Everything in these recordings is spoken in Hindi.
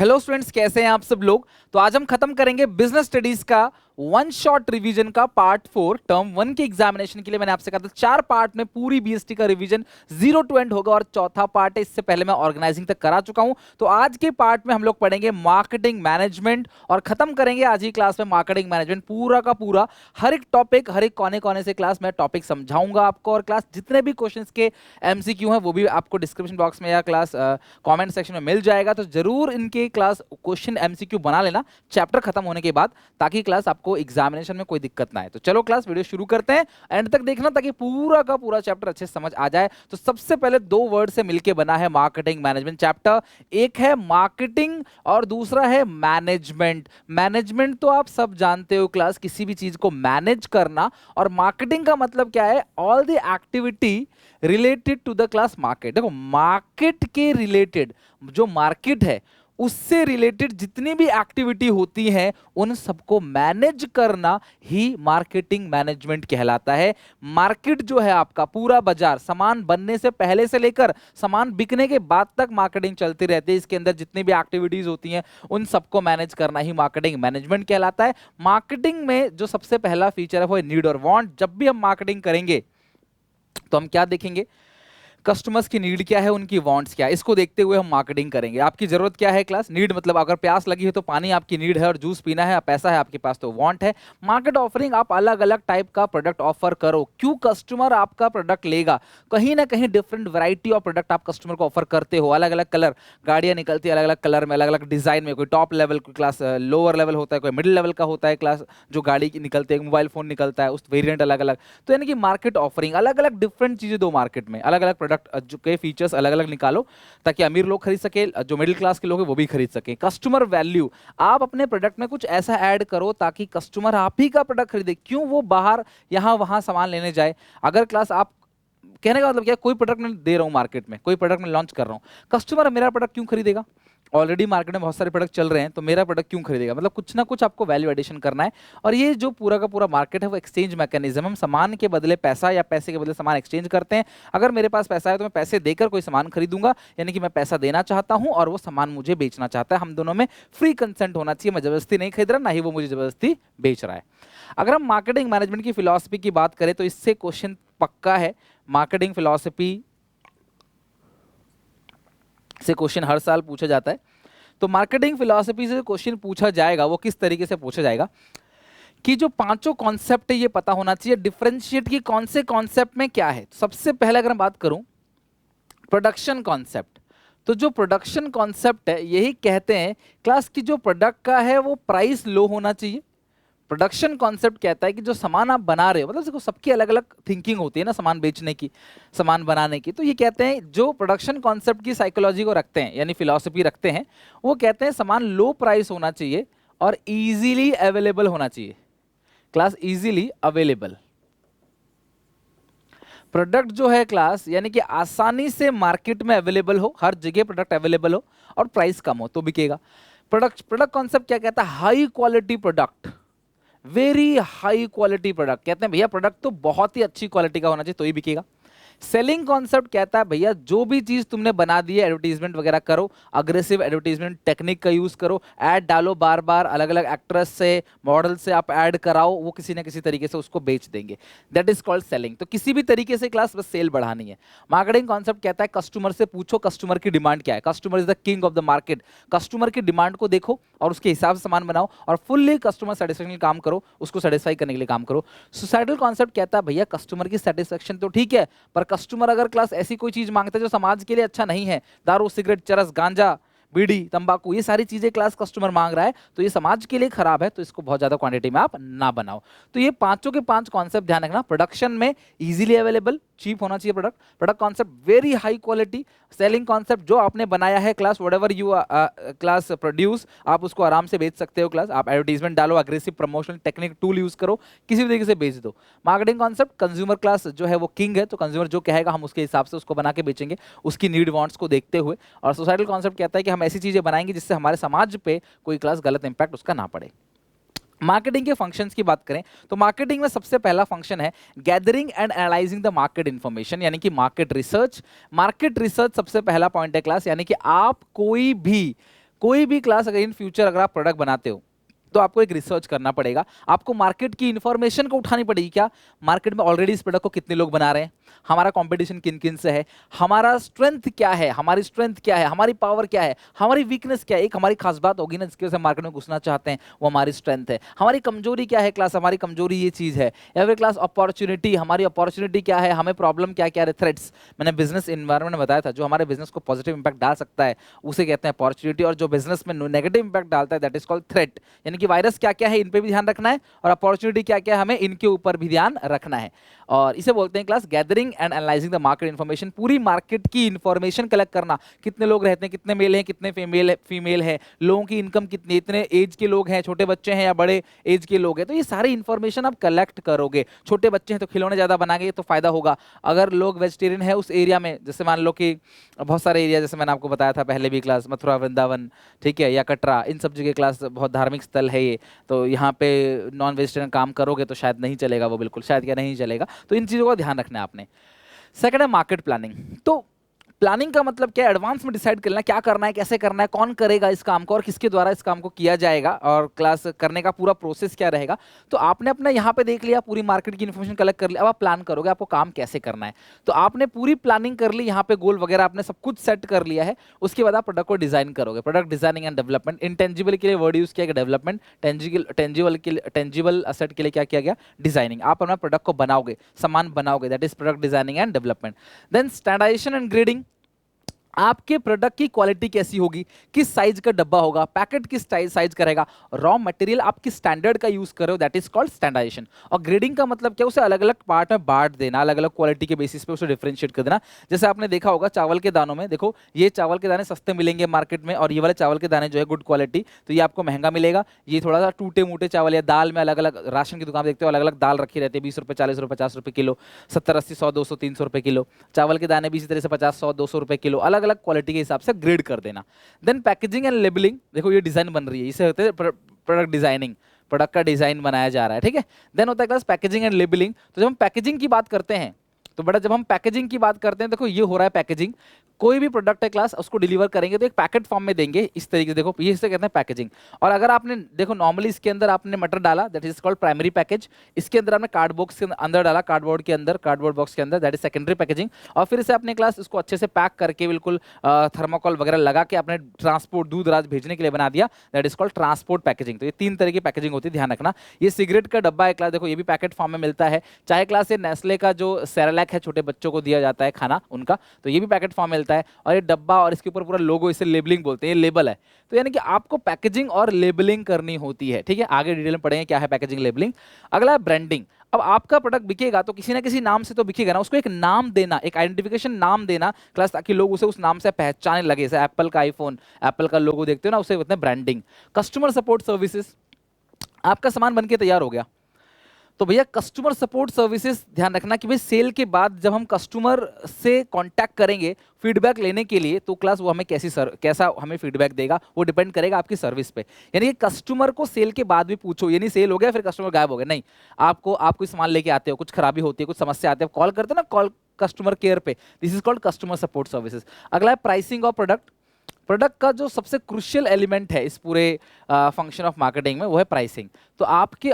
हेलो स्टूडेंट्स, कैसे हैं आप सब लोग। तो आज हम खत्म करेंगे बिजनेस स्टडीज का वन शॉट रिवीजन का पार्ट 4 टर्म 1 के एग्जामिनेशन के लिए। मैंने आपसे कहा था 4 पार्ट में पूरी बीएसटी का रिवीजन 0 टू एंड होगा और चौथा पार्ट है, इससे पहले मैं ऑर्गेनाइजिंग तक करा चुका हूं। तो आज के पार्ट में हम लोग पढ़ेंगे मार्केटिंग मैनेजमेंट और खत्म करेंगे आज ही क्लास में मार्केटिंग मैनेजमेंट पूरा का पूरा। हर एक टॉपिक, हर एक कोने कोने से क्लास में टॉपिक समझाऊंगा आपको, और क्लास जितने भी क्वेश्चंस के एमसीक्यू हैं वो भी आपको डिस्क्रिप्शन बॉक्स में या क्लास कमेंट सेक्शन में मिल जाएगा। तो जरूर इनके क्लास क्वेश्चन एमसीक्यू बना लेना चैप्टर खत्म होने के बाद, ताकि क्लास आपको एग्जामिनेशन में कोई दिक्कत ना आए। तो चलो क्लास वीडियो शुरू करते हैं, एंड तक देखना ताकि पूरा का पूरा चैप्टर अच्छे से समझ आ जाए। तो सबसे पहले दो वर्ड से मिलके बना है मार्केटिंग मैनेजमेंट चैप्टर। एक है मार्केटिंग और दूसरा है मैनेजमेंट। मैनेजमेंट तो आप सब जानते हो क्लास, किसी भी चीज को मैनेज करना, और मार्केटिंग का मतलब क्या है, all the activity related to the class market. देखो, मार्केट के रिलेटेड, जो मार्केट है उससे रिलेटेड जितनी भी एक्टिविटी होती है उन सबको मैनेज करना ही मार्केटिंग मैनेजमेंट कहलाता है। मार्केट जो है आपका पूरा बाजार, सामान बनने से पहले से लेकर सामान बिकने के बाद तक मार्केटिंग चलती रहती है। इसके अंदर जितनी भी एक्टिविटीज होती हैं उन सबको मैनेज करना ही मार्केटिंग मैनेजमेंट कहलाता है। मार्केटिंग में जो सबसे पहला फीचर है वो है नीड और वांट। जब भी हम मार्केटिंग करेंगे तो हम क्या देखेंगे, कस्टमर्स की नीड क्या है, उनकी वांट्स क्या है, इसको देखते हुए हम मार्केटिंग करेंगे। आपकी जरूरत क्या है क्लास, नीड मतलब अगर प्यास लगी है तो पानी आपकी नीड है, और जूस पीना है, पैसा है आपके पास तो वांट है। मार्केट ऑफरिंग, आप अलग अलग टाइप का प्रोडक्ट ऑफर करो। क्यों कस्टमर आपका प्रोडक्ट लेगा, कहीं ना कहीं डिफरेंट वैरायटी ऑफ प्रोडक्ट आप कस्टमर को ऑफर करते हो। अलग अलग कलर, गाड़ियां निकलती है अलग अलग कलर में, अलग अलग डिजाइन में, कोई टॉप लेवल की क्लास, लोअर लेवल होता है, कोई मिडिल लेवल का होता है क्लास, जो गाड़ी की निकलती है, मोबाइल फोन निकलता है, उस वेरिएंट अलग अलग। तो यानी कि मार्केट ऑफरिंग, अलग अलग डिफरेंट चीजें दो मार्केट में, अलग अलग प्रोडक्ट जो के फीचर्स अलग अलग निकालो ताकि अमीर लोग खरीद सके, जो मिडिल क्लास के लोग हैं वो भी खरीद सके। कस्टमर वैल्यू, आप अपने प्रोडक्ट में कुछ ऐसा ऐड करो ताकि कस्टमर आप ही का प्रोडक्ट खरीदे, क्यों वो बाहर यहां वहां सामान लेने जाए। अगर क्लास आप, कहने का मतलब क्या, कोई प्रोडक्ट मैं दे रहा हूं मार्केट में, कोई प्रोडक्ट मैं लॉन्च कर रहा हूं, कस्टमर मेरा प्रोडक्ट क्यों खरीदेगा, ऑलरेडी मार्केट में बहुत सारे प्रोडक्ट चल रहे हैं तो मेरा प्रोडक्ट क्यों खरीदेगा। मतलब कुछ ना कुछ आपको वैल्यू एडिशन करना है। और ये जो पूरा का पूरा मार्केट है वो एक्सचेंज मैकेनिज्म, हम सामान के बदले पैसा या पैसे के बदले सामान एक्सचेंज करते हैं। अगर मेरे पास पैसा है तो मैं पैसे देकर कोई सामान खरीदूंगा, यानी कि मैं पैसा देना चाहता हूं और वो सामान मुझे बेचना चाहता है। हम दोनों में फ्री कंसेंट होना चाहिए, मैं जबरदस्ती नहीं खरीद रहा, ना ही वो मुझे जबरदस्ती बेच रहा है। अगर हम मार्केटिंग मैनेजमेंट की फिलॉसफी की बात करें तो इससे क्वेश्चन पक्का है। मार्केटिंग फिलॉसफी से क्वेश्चन हर साल पूछा जाता है। तो मार्केटिंग फिलॉसफी से क्वेश्चन पूछा जाएगा वो किस तरीके से पूछा जाएगा कि जो पांचों कॉन्सेप्ट है ये पता होना चाहिए, डिफरेंशिएट की कौन से कॉन्सेप्ट में क्या है। सबसे पहले अगर मैं बात करूं प्रोडक्शन कॉन्सेप्ट, तो जो प्रोडक्शन कॉन्सेप्ट है यही कहते हैं क्लास की जो प्रोडक्ट का है वो प्राइस लो होना चाहिए। प्रोडक्शन कॉन्सेप्ट कहता है कि जो सामान आप बना रहे हो, मतलब देखो सबकी अलग अलग थिंकिंग होती है ना, सामान बेचने की, सामान बनाने की। तो ये कहते हैं जो प्रोडक्शन कॉन्सेप्ट की साइकोलॉजी को रखते हैं, यानी फिलॉसफी रखते हैं, वो कहते हैं सामान लो प्राइस होना चाहिए और इजीली अवेलेबल होना चाहिए। क्लास इजीली अवेलेबल प्रोडक्ट जो है क्लास, यानी कि आसानी से मार्केट में अवेलेबल हो, हर जगह प्रोडक्ट अवेलेबल हो और प्राइस कम हो तो बिकेगा। प्रोडक्ट कॉन्सेप्ट क्या कहता है, high quality product, very high quality product. कहते हैं भैया प्रोडक्ट तो बहुत ही अच्छी क्वालिटी का होना चाहिए तो ही बिकेगा। सेलिंग कॉन्सेप्ट कहता है भैया जो भी चीज तुमने बना दी है, एडवर्टीजमेंट वगैरह करो, अग्रेसिव एडवर्टीजमेंट टेक्निक का यूज करो, ऐड डालो बार बार, अलग अलग एक्ट्रेस से, मॉडल से आप ऐड कराओ, वो किसी ना किसी तरीके से उसको बेच देंगे, दैट इज कॉल्ड सेलिंग। तो किसी भी तरीके से क्लास बस सेल बढ़ानी है। मार्केटिंग कॉन्सेप्ट कहता है कस्टमर से पूछो कस्टमर की डिमांड क्या है, customer is the king of the market. Customer की डिमांड को देखो और उसके हिसाब से सामान बनाओ और फुल्ली कस्टमर सेटिस्फेक्शन काम करो, उसको सेटिस्फाई करने के लिए काम करो। सोसाइटल कॉन्सेप्ट कहता है भैया कस्टमर की सेटिस्फेक्शन तो ठीक है, पर कस्टमर अगर क्लास ऐसी कोई चीज मांगता है जो समाज के लिए अच्छा नहीं है, दारू, सिगरेट, चरस, गांजा, बीड़ी, तंबाकू, ये सारी चीजें क्लास कस्टमर मांग रहा है तो ये समाज के लिए खराब है, तो इसको बहुत ज्यादा क्वांटिटी में आप ना बनाओ। तो ये पांचों के पांच कॉन्सेप्ट ध्यान रखना। प्रोडक्शन में इजीली अवेलेबल, चीप होना चाहिए product. Product concept very high quality. Selling concept जो आपने बनाया है class, whatever you class produce, आप उसको आराम से बेच सकते हो क्लास। आप एडवर्टीजमेंट डालो, aggressive promotional technique tool use करो, किसी भी तरीके से बेच दो। मार्केटिंग कॉन्सेप्ट, कंज्यूमर क्लास जो है वो किंग है, तो कंज्यूमर जो कहेगा हम उसके हिसाब से उसको बना के बेचेंगे, उसकी नीड वांट्स को देखते हुए। और सोसाइटल कॉन्सेप्ट कहता है कि हम ऐसी चीजें बनाएंगे जिससे हमारे समाज पे कोई क्लास गलत इंपैक्ट उसका ना पड़े। मार्केटिंग के फंक्शंस की बात करें तो मार्केटिंग में सबसे पहला फंक्शन है gathering and analysing the market information, यानी कि मार्केट रिसर्च। मार्केट रिसर्च सबसे पहला पॉइंट है क्लास, यानी कि आप कोई भी कोई भी क्लास अगर इन फ्यूचर अगर आप प्रोडक्ट बनाते हो तो आपको एक रिसर्च करना पड़ेगा, आपको मार्केट की इंफॉर्मेशन को उठानी पड़ेगी। क्या मार्केट में ऑलरेडी इस प्रोडक्ट को कितने लोग बना रहे हैं, हमारा कंपटीशन किन किन से है, हमारा स्ट्रेंथ क्या है, हमारी स्ट्रेंथ क्या है, हमारी पावर क्या है, हमारी वीकनेस क्या है। एक हमारी खास बात होगी ना जिसकी वजह से मार्केट में घुसना चाहते हैं, वो हमारी स्ट्रेंथ है। हमारी कमजोरी क्या है क्लास, हमारी कमजोरी ये चीज है। या फिर क्लास अपॉर्चुनिटी, हमारी अपॉर्चुनिटी क्या है, हमें प्रॉब्लम क्या क्या है, थ्रेट्स। मैंने बिजनेस इन्वायरमेंट में बताया था, जो हमारे बिजनेस को पॉजिटिव इंपैक्ट डाल सकता है उसे कहते हैं अपॉर्चुनिटी, और जो बिजनेस में नेगेटिव इंपैक्ट डालता है दैट इज कॉल्ड थ्रेट। यानी कि वायरस क्या क्या है इन पे भी ध्यान रखना है, और अपॉर्चुनिटी क्या क्या है हमें इनके ऊपर भी ध्यान रखना है। और इसे बोलते हैं class gathering and analysing the market information. पूरी मार्केट की इन्फॉर्मेशन कलेक्ट करना, कितने लोग रहते हैं, कितने मेल हैं, कितने फीमेल है, लोगों की इनकम कितनी, इतने एज के लोग हैं, छोटे बच्चे हैं या बड़े एज के लोग हैं। तो ये सारी इन्फॉर्मेशन आप कलेक्ट करोगे। छोटे बच्चे हैं तो खिलौने ज़्यादा बनाएंगे तो फायदा होगा। अगर लोग वेजिटेरियन है उस एरिया में, जैसे मान लो कि बहुत सारे एरिया, जैसे मैंने आपको बताया था पहले भी क्लास, मथुरा वृंदावन, ठीक है, या कटरा, इन सब जगह क्लास बहुत धार्मिक स्थल है ये, तो यहाँ पे नॉन वेजिटेरियन काम करोगे तो शायद नहीं चलेगा, वो बिल्कुल शायद क्या नहीं चलेगा। तो इन चीज़ों का ध्यान रखना है आपने। सेकंड है मार्केट प्लानिंग। तो प्लानिंग का मतलब क्या है, एडवांस में डिसाइड करना क्या करना है, कैसे करना है, कौन करेगा इस काम को और किसके द्वारा इस काम को किया जाएगा, और क्लास करने का पूरा प्रोसेस क्या रहेगा। तो आपने अपना यहाँ पे देख लिया, पूरी मार्केट की इन्फॉर्मेशन कलेक्ट कर लिया, अब आप प्लान करोगे आपको काम कैसे करना है। तो आपने पूरी प्लानिंग कर ली, यहाँ पे गोल वगैरह आपने सब कुछ सेट कर लिया है। उसके बाद आप प्रोडक्ट को डिजाइन करोगे। Product designing and development, intangible के लिए वर्ड यूज किया गया डेवलपमेंट, टेंजिबल असेट के लिए क्या किया गया डिजाइनिंग। आप अपना प्रोडक्ट को बनाओगे, सामान बनाओगे, that is product designing and development. Then standardization and grading, आपके प्रोडक्ट की क्वालिटी कैसी होगी, किस साइज का डब्बा होगा, पैकेट किस साइज का रहेगा, रॉ मटेरियल आप किस स्टैंडर्ड का यूज कर रहे हो, दैट इज कॉल्ड स्टैंडर्डाइजेशन। और ग्रेडिंग का मतलब क्या, उसे अलग अलग पार्ट में बांट देना, अलग अलग क्वालिटी के बेसिस पे उसे डिफरेंशिएट कर देना। जैसे आपने देखा होगा चावल के दानों में, देखो ये चावल के दाने सस्ते मिलेंगे मार्केट में, और ये वाले चावल के दाने जो है गुड क्वालिटी, तो ये आपको महंगा मिलेगा। ये थोड़ा सा टूटे मूटे चावल, या दाल में अलग अलग, राशन की दुकान देखते हो अलग अलग दाल रखी रहती है, 20 रुपये, 40 रुपये, 50 रुपये किलो, 70, 80, 100, 200, 300 रुपये किलो। चावल के दाने भी इसी तरह से 50, 100, 200 रुपये किलो, अलग अलग क्वालिटी के हिसाब से ग्रेड कर देना। देन पैकेजिंग एंड लेबलिंग, देखो ये डिजाइन बन रही है, इसे होते हैं प्रोडक्ट डिजाइनिंग, प्रोडक्ट का डिजाइन बनाया जा रहा है, ठीक है। देन होता है क्लास पैकेजिंग एंड लेबलिंग। तो जब हम पैकेजिंग की बात करते हैं, तो बेटा जब हम पैकेजिंग की बात करते हैं, देखो ये हो रहा है पैकेजिंग। कोई भी प्रोडक्ट है क्लास, उसको डिलीवर करेंगे तो एक पैकेट फॉर्म में देंगे इस तरीके से, देखो ये इसे कहते हैं पैकेजिंग। और अगर आपने देखो नॉर्मली इसके अंदर आपने मटर डाला, that is called primary package. इसके अंदर आपने कार्ड बॉक्स के अंदर डाला, कार्डबोर्ड के अंदर, कार्डबोर्ड बॉक्स के अंदर, दैट इज सेकेंडरी पैकेजिंग। और फिर इसे अपने क्लास इसको अच्छे से पैक करके बिल्कुल थर्माकोल वगैरह लगा के आपने ट्रांसपोर्ट दूध राज भेजने के लिए बना दिया, that is called transport packaging. तो ये 3 तरह की पैकेजिंग होती है, ध्यान रखना। ये सिगरेट का डब्बा है क्लास, देखो ये भी पैकेट फॉर्म में मिलता है। चाहे क्लास ये नेस्ले का जो सेरेलैक है, छोटे बच्चों को दिया जाता है खाना उनका, तो ये भी पैकेट फॉर्म मिलता है। और ये डब्बा और इसके ऊपर पूरा लोगो, इसे लेबलिंग बोलते हैं, ये लेबल है। तो यानी कि आपको पैकेजिंग और लेबलिंग करनी होती है, ठीक है। आगे डिटेल में पढ़ेंगे क्या है पैकेजिंग लेबलिंग। अगला है ब्रांडिंग। अब आपका प्रोडक्ट बिकेगा तो किसी ना किसी नाम से तो बिकेगा ना, उसको एक नाम देना, एक आइडेंटिफिकेशन नाम देना क्लास, ताकि लोग उसे उस नाम से पहचानने लगे। जैसे एप्पल का आईफोन, एप्पल का लोगो देखते हो ना, उसे बोलते हैं ब्रांडिंग। कस्टमर सपोर्ट सर्विसेज, आपका सामान बनके तैयार हो गया तो भैया कस्टमर सपोर्ट सर्विसेज, ध्यान रखना कि भाई सेल के बाद जब हम कस्टमर से कांटेक्ट करेंगे फीडबैक लेने के लिए, तो क्लास वो हमें कैसा हमें फीडबैक देगा, वो डिपेंड करेगा आपकी सर्विस पे। यानी कि कस्टमर को सेल के बाद भी पूछो, ये नहीं सेल हो गया फिर कस्टमर गायब हो गया, नहीं। आप कोई सामान लेके आते हो, कुछ खराबी होती है, कुछ समस्या आती है, कॉल करते हो ना, कॉल कस्टमर केयर पे, this is called customer support services. अगला है प्राइसिंग ऑफ प्रोडक्ट। प्रोडक्ट का जो सबसे क्रुशियल एलिमेंट है इस पूरे फंक्शन ऑफ मार्केटिंग में, वो है प्राइसिंग। तो आपको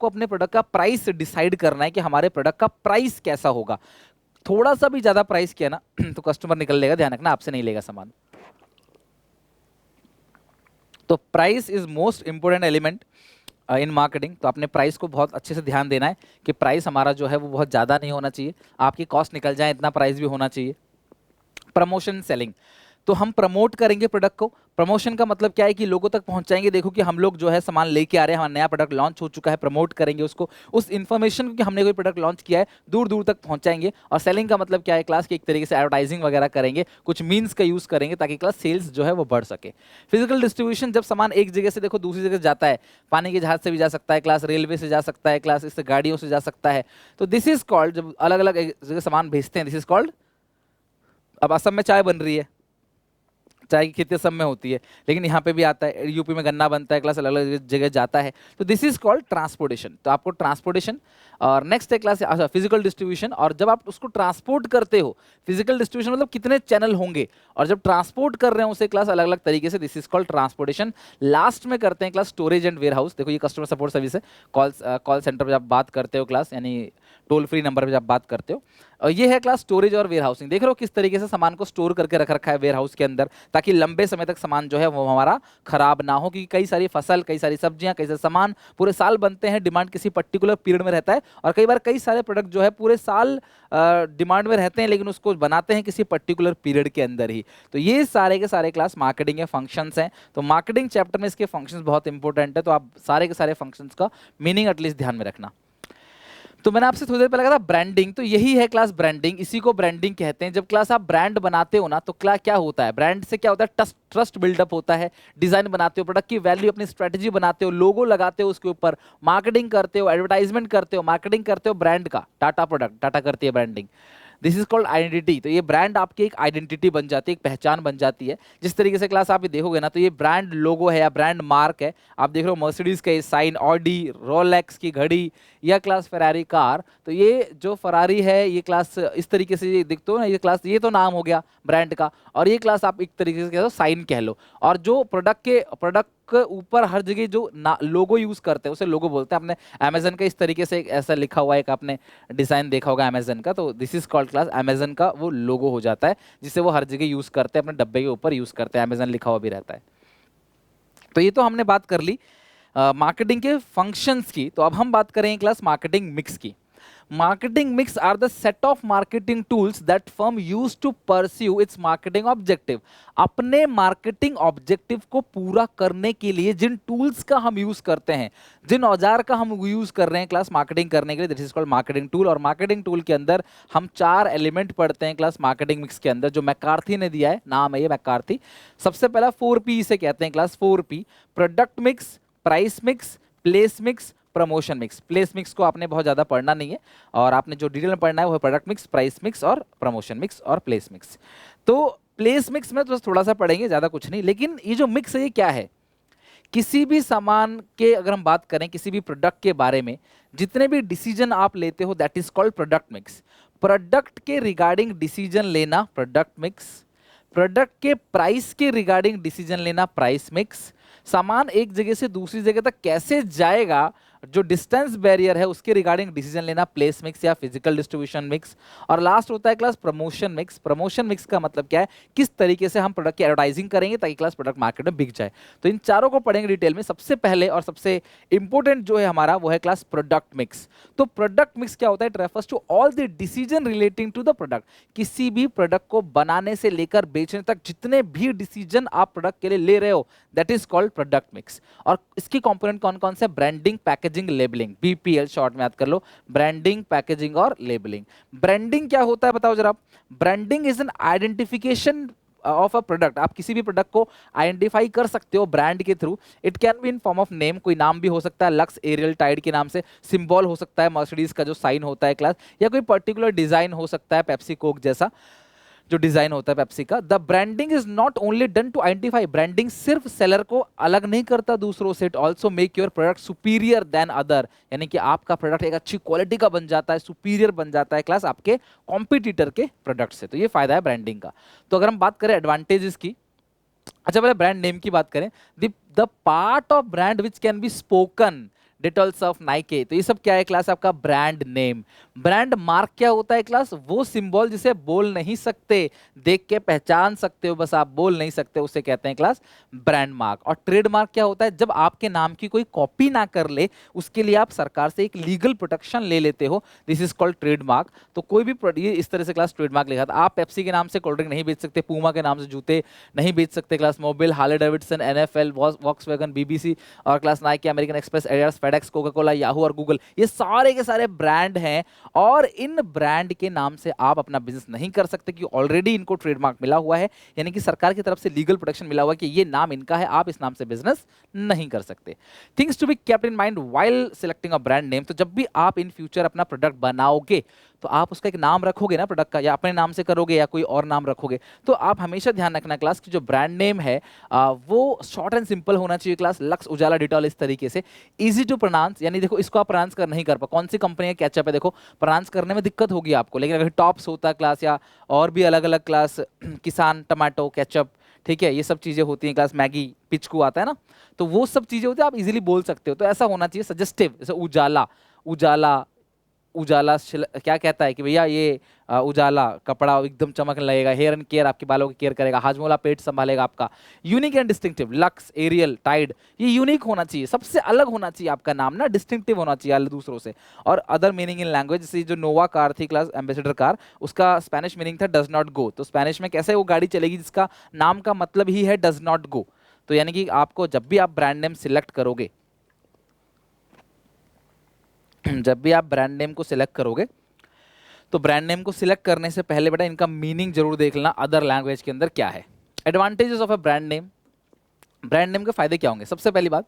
अपने प्रोडक्ट का प्राइस डिसाइड करना है कि हमारे प्रोडक्ट का प्राइस कैसा होगा। थोड़ा सा भी ज्यादा प्राइस किया ना तो कस्टमर निकल लेगा, ध्यान रखना, आपसे नहीं लेगा सामान। तो price is most important element in marketing. तो आपने प्राइस को बहुत अच्छे से ध्यान देना है कि प्राइस हमारा जो है वो बहुत ज़्यादा नहीं होना चाहिए, आपकी कॉस्ट निकल जाए इतना प्राइस भी होना चाहिए। प्रमोशन सेलिंग, तो हम प्रमोट करेंगे प्रोडक्ट को। प्रमोशन का मतलब क्या है कि लोगों तक पहुंचाएंगे, देखो कि हम लोग जो है सामान लेके आ रहे हैं, हमारा नया प्रोडक्ट लॉन्च हो चुका है, प्रमोट करेंगे उसको, उस इन्फॉर्मेशन को कि हमने कोई प्रोडक्ट लॉन्च किया है दूर दूर तक पहुंचाएंगे। और सेलिंग का मतलब क्या है क्लास, की एक तरीके से एडवर्टाइजिंग वगैरह करेंगे, कुछ मीन्स का यूज करेंगे ताकि क्लास सेल्स जो है वो बढ़ सके। फिजिकल डिस्ट्रीब्यूशन, जब सामान एक जगह से देखो दूसरी जगह जाता है, पानी के जहाज से भी जा सकता है क्लास, रेलवे से जा सकता है क्लास, इससे गाड़ियों से जा सकता है, तो दिस इज कॉल्ड, जब अलग अलग जगह सामान भेजते हैं, दिस इज कॉल्ड। अब असम में चाय बन रही है चाय की खेती सब में होती है, लेकिन यहाँ पे भी आता है, यूपी में गन्ना बनता है क्लास, अलग अलग जगह जाता है। तो दिस इज कॉल्ड ट्रांसपोर्टेशन। तो आपको ट्रांसपोर्टेशन और नेक्स्ट है क्लास फिजिकल डिस्ट्रीब्यूशन। और जब आप उसको ट्रांसपोर्ट करते हो, फिजिकल डिस्ट्रीब्यूशन मतलब कितने चैनल होंगे, और जब ट्रांसपोर्ट कर रहे हैं उसे क्लास अलग अलग तरीके से, this is called transportation. Last में करते हैं class storage and warehouse. देखो ये कस्टमर सपोर्ट सर्विस है, कॉल सेंटर पे आप बात करते हो क्लास, यानी टोल फ्री नंबर पे जब बात करते हो। और ये है क्लास स्टोरेज और वेयर हाउसिंग। देख रहे हो किस तरीके से सामान को स्टोर करके रख रखा है वेयर हाउस के अंदर, ताकि लंबे समय तक सामान जो है वो हमारा खराब ना हो, क्योंकि कई सारी फसल, कई सारी सब्जियां, कई सारे सामान पूरे साल बनते हैं, डिमांड किसी पर्टिकुलर पीरियड में रहता है, और कई बार कई सारे प्रोडक्ट जो है पूरे साल डिमांड में रहते हैं, लेकिन उसको बनाते हैं किसी पर्टिकुलर पीरियड के अंदर ही। तो ये सारे के सारे क्लास मार्केटिंग के फंक्शंस हैं। तो मार्केटिंग चैप्टर में इसके फंक्शंस बहुत इंपॉर्टेंट है, तो आप सारे के सारे फंक्शंस का मीनिंग एटलीस्ट ध्यान में रखना। तो मैंने आपसे थोड़ी देर पहले कहा था ब्रांडिंग, तो यही है क्लास ब्रांडिंग, इसी को ब्रांडिंग कहते हैं। जब क्लास आप ब्रांड बनाते हो ना, तो क्या होता है, ब्रांड से क्या होता है, ट्रस्ट बिल्डअप होता है, डिजाइन बनाते हो, प्रोडक्ट की वैल्यू, अपनी स्ट्रेटजी बनाते हो, लोगो लगाते हो उसके ऊपर, मार्केटिंग करते हो, एडवर्टाइजमेंट करते हो, मार्केटिंग करते हो ब्रांड का। टाटा प्रोडक्ट, टाटा करती है branding. This is called identity. तो ये ब्रांड आपकी एक आइडेंटिटी बन जाती है, एक पहचान बन जाती है। जिस तरीके से क्लास आप ये देखोगे ना, तो ये ब्रांड लोगो है या ब्रांड मार्क है। आप देख रहे हो मर्सिडीज का ये साइन, ऑडी, रोलेक्स की घड़ी, या क्लास फरारी कार। तो ये जो फरारी है, ये क्लास इस तरीके से ये दिखते हो ना, ये क्लास, ये तो नाम हो गया ब्रांड का, और ये क्लास आप एक तरीके से कह दो साइन कह लो। और जो प्रोडक्ट के ऊपर हर जगह जो लोगो यूज करते हैं उसे लोगो बोलते हैं। आपने अमेजन का इस तरीके से ऐसा लिखा हुआ है, एक आपने डिजाइन देखा होगा अमेजन का, तो this is called class Amazon का वो लोगो हो जाता है, जिसे वो हर जगह यूज करते हैं, अपने डब्बे के ऊपर यूज करते हैं, अमेजन लिखा हुआ भी रहता है। तो ये तो हमने बात कर ली मार्केटिंग के फंक्शंस की। तो अब हम बात करेंगे क्लास मार्केटिंग मिक्स की। Marketing mix are the set of marketing tools that firm use to pursue its marketing objective। अपने मार्केटिंग ऑब्जेक्टिव को पूरा करने के लिए जिन टूल्स का हम यूज करते हैं, जिन औजार का हम यूज कर रहे हैं क्लास मार्केटिंग करने के लिए, this is called marketing tool. और मार्केटिंग टूल के अंदर हम 4 एलिमेंट पढ़ते हैं क्लास मार्केटिंग मिक्स के अंदर, जो मैकार्थी ने दिया है, नाम है ये मैकार्थी। सबसे पहला 4P इसे कहते हैं class, 4P, product mix, price mix, place mix, promotion mix. Place mix को आपने बहुत ज्यादा पढ़ना नहीं है, और आपने जो डिटेल में पढ़ना है वो है प्रोडक्ट मिक्स, प्राइस मिक्स और प्रमोशन मिक्स और प्लेस मिक्स। तो प्लेस मिक्स में तो थोड़ा सा पढ़ेंगे, ज्यादा कुछ नहीं। लेकिन ये जो मिक्स है ये क्या है, किसी भी सामान के अगर हम बात करें, किसी भी प्रोडक्ट के बारे में जितने भी डिसीजन आप लेते हो, that is called product mix. Product के रिगार्डिंग डिसीजन लेना प्रोडक्ट मिक्स, प्रोडक्ट के प्राइस के रिगार्डिंग डिसीजन लेना प्राइस मिक्स, सामान एक जगह से दूसरी जगह तक कैसे जाएगा, जो डिस्टेंस बैरियर है उसके रिगार्डिंग डिसीजन लेना प्लेस मिक्स या फिजिकल डिस्ट्रीब्यूशन मिक्स। और लास्ट होता है class promotion mix. Promotion mix का मतलब क्या है, किस तरीके से हम प्रोडक्ट की एडवर्टाइजिंग करेंगे ताकि क्लास प्रोडक्ट मार्केट में बिक जाए। तो इन चारों को पढ़ेंगे डिटेल में। सबसे पहले और सबसे इंपॉर्टेंट जो है हमारा वो है क्लास प्रोडक्ट मिक्स। तो प्रोडक्ट मिक्स क्या होता है, it refers to all the decision relating to the product. किसी भी प्रोडक्ट को बनाने से लेकर बेचने तक जितने भी डिसीजन आप प्रोडक्ट के लिए ले रहे हो, that is called product mix. और इसकी कंपोनेंट कौन कौन से, branding, packaging, labelling, BPL short में याद कर लो, ब्रांडिंग, पैकेजिंग और लेबलिंग। ब्रांडिंग क्या होता है बताओ जरा। Branding is an identification of a product. आप किसी भी प्रोडक्ट को आइडेंटिफाई कर सकते हो ब्रांड के through. It can be in form of name, कोई नाम भी हो सकता है, लक्स, एरियल, टाइड के नाम से, सिंबल हो सकता है मर्सिडीज का जो साइन होता है क्लास, या कोई पर्टिकुलर डिजाइन हो सकता है, पेप्सी कोक जैसा जो डिजाइन होता है पेप्सी का। The branding is not only done to identify, branding सिर्फ सेलर को अलग नहीं करता दूसरों से, it also make your product superior than other, यानी कि आपका प्रोडक्ट एक अच्छी क्वालिटी का बन जाता है, सुपीरियर बन जाता है क्लास आपके कॉम्पिटिटर के प्रोडक्ट से। तो ये फायदा है ब्रांडिंग का। तो अगर हम बात करें एडवांटेजेस की, अच्छा पहले ब्रांड नेम की बात करें, the part of brand which can be spoken, details of Nike. तो ये सब क्या है क्लास, आपका ब्रांड नेम। ब्रांड मार्क क्या होता है क्लास, वो सिंबल जिसे बोल नहीं सकते, देख के पहचान सकते हो बस, आप बोल नहीं सकते, उसे कहते हैं क्लास ब्रांड मार्क। और ट्रेडमार्क क्या होता है, जब आपके नाम की कोई कॉपी ना कर ले, उसके लिए आप सरकार से एक लीगल प्रोटेक्शन ले लेते हो, दिस इज कॉल्ड ट्रेडमार्क। तो कोई भी ये इस तरह से क्लास ट्रेडमार्क लिखा था। आप पेप्सी के नाम से कोल्ड ड्रिंक नहीं बेच सकते, पूमा के नाम से जूते नहीं बेच सकते class, Mobil, Harley Davidson, NFL, Volkswagen, BBC और class Nike, American Express, Adidas, FedEx, Coca Cola, Yahoo और गूगल, ये सारे के सारे ब्रांड हैं। और इन ब्रांड के नाम से आप अपना बिजनेस नहीं कर सकते, कि ऑलरेडी इनको ट्रेडमार्क मिला हुआ है, यानी कि सरकार की तरफ से लीगल प्रोटेक्शन मिला हुआ है कि ये नाम इनका है, आप इस नाम से बिजनेस नहीं कर सकते। Things to be kept in mind while selecting a brand name. तो जब भी आप इन फ्यूचर अपना प्रोडक्ट बनाओगे, तो आप उसका एक नाम रखोगे ना प्रोडक्ट का, या अपने नाम से करोगे या कोई और नाम रखोगे, तो आप हमेशा ध्यान रखना क्लास की जो ब्रांड नेम है वो शॉर्ट एंड सिंपल होना चाहिए क्लास। लक्स, उजाला, डिटॉल, इस तरीके से इजी टू प्रोनाउंस, यानी देखो इसको आप प्रोनाउंस कर नहीं कर पा, कौन सी कंपनी का केचप है देखो प्रोनाउंस करने में दिक्कत होगी आपको, लेकिन अगर टॉप्स होता क्लास या और भी अलग अलग क्लास किसान टमाटो केचप, ठीक है, ये सब चीजें होती हैं क्लास, मैगी पिचकू आता है ना, तो वो सब चीजें होती है, आप इजीली बोल सकते हो। तो ऐसा होना चाहिए सजेस्टिव, जैसे उजाला, उजाला, उजाला क्या कहता है कि भैया ये उजाला कपड़ा एकदम चमकने लगेगा, हेयर एंड केयर आपके बालों की केयर करेगा, हाजमोला पेट संभालेगा आपका। Unique and distinctive, Lux, Ariel, Tide, ये यूनिक होना चाहिए, सबसे अलग होना चाहिए आपका नाम ना, डिस्टिंक्टिव होना चाहिए दूसरों से। और अदर मीनिंग इन लैंग्वेज, जैसे जो नोवा कार थी क्लास, एम्बेसडर कार, उसका स्पेनिश मीनिंग था डज नॉट गो, तो स्पेनिश में कैसे वो गाड़ी चलेगी जिसका नाम का मतलब ही है डज नॉट गो। तो यानी कि आपको जब भी आप ब्रांड नेम सिलेक्ट करोगे, जब भी आप ब्रांड नेम को सिलेक्ट करोगे, तो ब्रांड नेम को सिलेक्ट करने से पहले बेटा इनका मीनिंग जरूर देख लेना अदर लैंग्वेज के अंदर क्या है। Advantages of a brand name, brand name के फायदे क्या होंगे? सबसे पहली बात,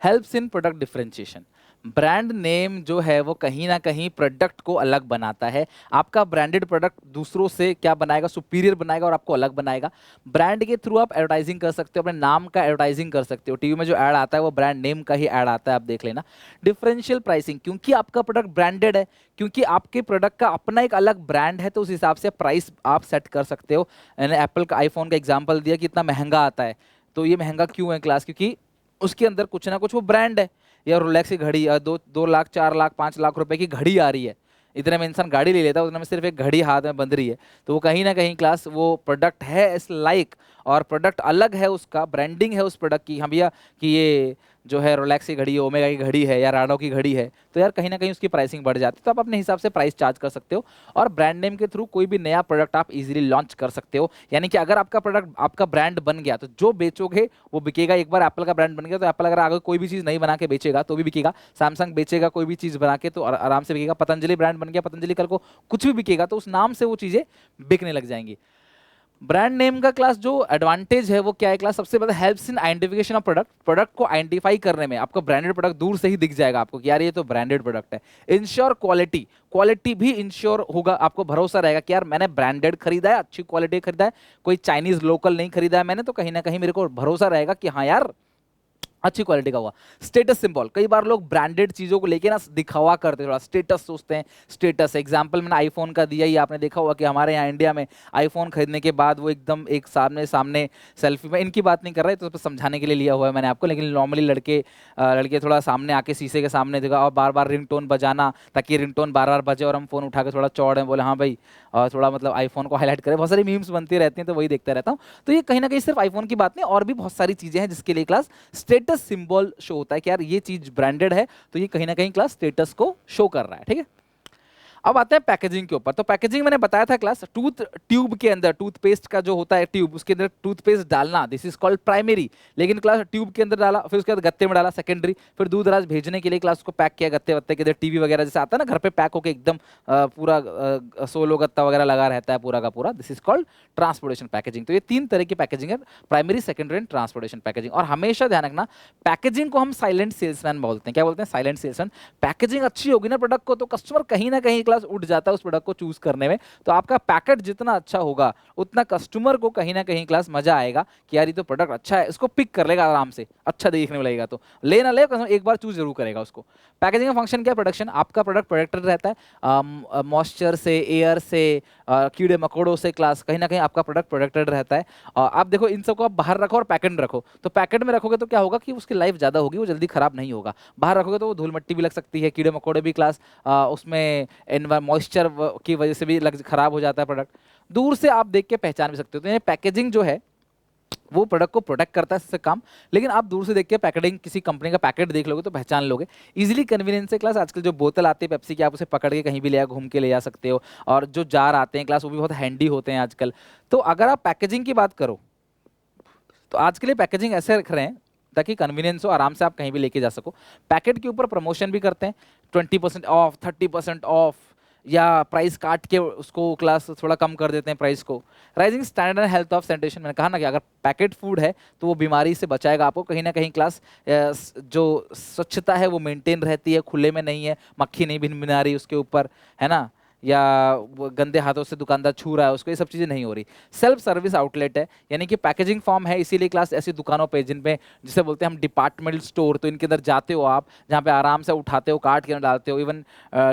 helps in product differentiation. Brand name जो है वो कहीं ना कहीं प्रोडक्ट को अलग बनाता है। आपका ब्रांडेड प्रोडक्ट दूसरों से क्या बनाएगा? सुपीरियर बनाएगा और आपको अलग बनाएगा। ब्रांड के थ्रू आप एडवर्टाइजिंग कर सकते हो, अपने नाम का एडवर्टाइजिंग कर सकते हो। टीवी में जो ऐड आता है वो ब्रांड नेम का ही ऐड आता है, आप देख लेना। डिफरेंशियल प्राइसिंग, क्योंकि आपका प्रोडक्ट ब्रांडेड है, क्योंकि आपके प्रोडक्ट का अपना एक अलग ब्रांड है, तो उस हिसाब से प्राइस आप सेट कर सकते हो। मैंने एप्पल का आईफोन का एग्जाम्पल दिया कि इतना महंगा आता है, तो ये महंगा क्यों है क्लास? क्योंकि उसके अंदर कुछ ना कुछ वो ब्रांड है। या रोलेक्स की घड़ी 2 लाख 4 लाख 5 लाख रुपए की घड़ी आ रही है, इतने में इंसान गाड़ी ले लेता है, उतने में सिर्फ एक घड़ी हाथ में बंध रही है, तो वो कहीं ना कहीं क्लास वो प्रोडक्ट है इस लाइक, और प्रोडक्ट अलग है, उसका ब्रांडिंग है उस प्रोडक्ट की। हाँ भैया कि ये जो है रोलेक्स की घड़ी है, ओमेगा की घड़ी है या राडो की घड़ी है, तो यार कहीं ना कहीं उसकी प्राइसिंग बढ़ जाती है, तो आप अपने हिसाब से प्राइस चार्ज कर सकते हो। और ब्रांड नेम के थ्रू कोई भी नया प्रोडक्ट आप इजीली लॉन्च कर सकते हो। यानी कि अगर आपका प्रोडक्ट आपका ब्रांड बन गया तो जो बेचोगे वो बिकेगा। एक बार एप्पल का ब्रांड बन गया तो एप्पल अगर आगे कोई भी चीज़ नहीं बना के बेचेगा तो भी बिकेगा। सैमसंग बेचेगा कोई भी चीज़ बना के तो आराम से बिकेगा। पतंजलि ब्रांड बन गया, पतंजलि कल को कुछ भी बिकेगा तो उस नाम से वो चीज़ें बिकने लग जाएंगी। ब्रांड नेम का क्लास जो एडवांटेज है वो क्या है क्लास? सबसे पहले helps in identification of product. Product को आइडेंटिफाई करने में आपका ब्रांडेड प्रोडक्ट दूर से ही दिख जाएगा आपको कि यार ये तो ब्रांडेड प्रोडक्ट है। इंश्योर क्वालिटी, क्वालिटी भी इंश्योर होगा, आपको भरोसा रहेगा कि यार मैंने ब्रांडेड खरीदा है, अच्छी क्वालिटी खरीदा है, कोई चाइनीज लोकल नहीं खरीदा है मैंने, तो कहीं ना कहीं मेरे को भरोसा रहेगा कि हाँ यार अच्छी क्वालिटी का हुआ। स्टेटस सिंबल, कई बार लोग ब्रांडेड चीजों को लेके ना दिखावा करते हैं, थोड़ा स्टेटस सोचते हैं। स्टेटस एग्जांपल मैंने आईफोन का दिया ही, आपने देखा होगा कि हमारे यहाँ इंडिया में आईफोन खरीदने के बाद वो एकदम एक सामने सामने सेल्फी में, इनकी बात नहीं कर रहे तो समझाने के लिए लिया हुआ है मैंने आपको, लेकिन नॉर्मली लड़के थोड़ा सामने आके शीशे के सामने देखा और बार बार रिंगटोन बजाना, ताकि रिंगटोन बार बार बजे और हम फोन उठा के थोड़ा चौड़ बोले हाँ भाई, और थोड़ा मतलब आईफोन को हाईलाइट करें। बहुत सारी मीम्स बनती रहती हैं तो वही देखता रहता हूँ। तो ये कहीं ना कहीं सिर्फ आईफोन की बात नहीं, और भी बहुत सारी चीजें हैं जिसके लिए क्लास स्टेटस सिंबल शो होता है कि यार ये चीज ब्रांडेड है, तो ये कहीं ना कहीं क्लास स्टेटस को शो कर रहा है। ठीक है, अब आते हैं पैकेजिंग के ऊपर। तो पैकेजिंग मैंने बताया था क्लास, टूथ ट्यूब के अंदर, टूथपेस्ट का जो होता है ट्यूब, उसके अंदर टूथपेस्ट डालना, दिस इज कॉल्ड प्राइमरी। लेकिन क्लास ट्यूब के अंदर डाला, फिर उसके बाद गत्ते में डाला, सेकेंडरी। फिर दूर दराज भेजने के लिए क्लास उसको पैक किया गत्ते वत्ते के अंदर। टीवी वगैरह जैसे आता है ना घर पे पैक होकर एकदम पूरा सोलो गत्ता वगैरह लगा रहता है पूरा का पूरा, this is called transportation packaging. तो ये 3 तरह की पैकेजिंग है, primary, secondary and transportation packaging. और हमेशा ध्यान रखना, पैकेजिंग को हम साइलेंट सेल्समैन बोलते हैं। क्या बोलते हैं? Silent salesman. पैकेजिंग अच्छी होगी ना प्रोडक्ट को, तो कस्टमर कहीं ना कहीं क्लास उठ जाता है उस प्रोडक्ट को चूज करने में। तो आपका पैकेट जितना अच्छा होगा उतना कस्टमर को कहीं ना कहीं क्लास मजा आएगा कि यार ये तो प्रोडक्ट अच्छा है, इसको पिक कर लेगा आराम से, अच्छा देखने में लगेगा, तो ले ना ले कस्टमर एक बार चूज जरूर करेगा उसको। पैकेजिंग का फंक्शन क्या है? प्रोडक्शन। आपका प्रोडक्ट प्रोटेक्टेड रहता है मॉइस्चर से, एयर से, कीड़े मकोड़ों से क्लास, कहीं ना कहीं आपका प्रोडक्ट प्रोटेक्टेड रहता है। आप देखो इन सबको आप बाहर रखो और पैकेट में रखो, तो पैकेट में रखोगे तो क्या होगा कि उसकी लाइफ ज़्यादा होगी, वो जल्दी खराब नहीं होगा। बाहर रखोगे तो वो धूल मिट्टी भी लग सकती है, कीड़े मकोड़े भी क्लास उसमें मॉइस्चर की वजह से भी खराब हो जाता है प्रोडक्ट। दूर से आप देख के पहचान भी सकते हो। तो ये पैकेजिंग जो है वो प्रोडक्ट को प्रोटेक्ट करता है इससे काम, लेकिन आप दूर से देख के पैकेटिंग, किसी कंपनी का पैकेट देख लोगे तो पहचान लोगे इजीली। कन्वीनियंस है क्लास। आजकल जो बोतल आती है पेप्सी की, आप उसे पकड़ के कहीं भी ले घूम के ले जा सकते हो। और जो जार आते हैं क्लास वो भी बहुत हैंडी होते हैं आजकल। तो अगर आप पैकेजिंग की बात करो तो आज के लिए पैकेजिंग ऐसे रख रहे हैं ताकि कन्वीनियंस हो, आराम से आप कहीं भी लेके जा सको। पैकेट के ऊपर प्रमोशन भी करते हैं, 20% ऑफ, 30% ऑफ, या प्राइस काट के उसको क्लास थोड़ा कम कर देते हैं प्राइस को। Rising standard and health of sanitation, मैंने कहा ना कि अगर पैकेट फूड है तो वो बीमारी से बचाएगा आपको कहीं ना कहीं क्लास। जो स्वच्छता है वो मेंटेन रहती है, खुले में नहीं है, मक्खी नहीं भिन भिना रही उसके ऊपर, है ना। या वो गंदे हाथों से दुकानदार छू रहा है उसको, ये सब चीज़ें नहीं हो रही। सेल्फ सर्विस आउटलेट है, यानी कि पैकेजिंग फॉर्म है, इसीलिए क्लास ऐसी दुकानों पे जिन पे जिसे बोलते हैं हम डिपार्टमेंटल स्टोर, तो इनके अंदर जाते हो आप, जहाँ पे आराम से उठाते हो, काट के अंदर डालते हो। इवन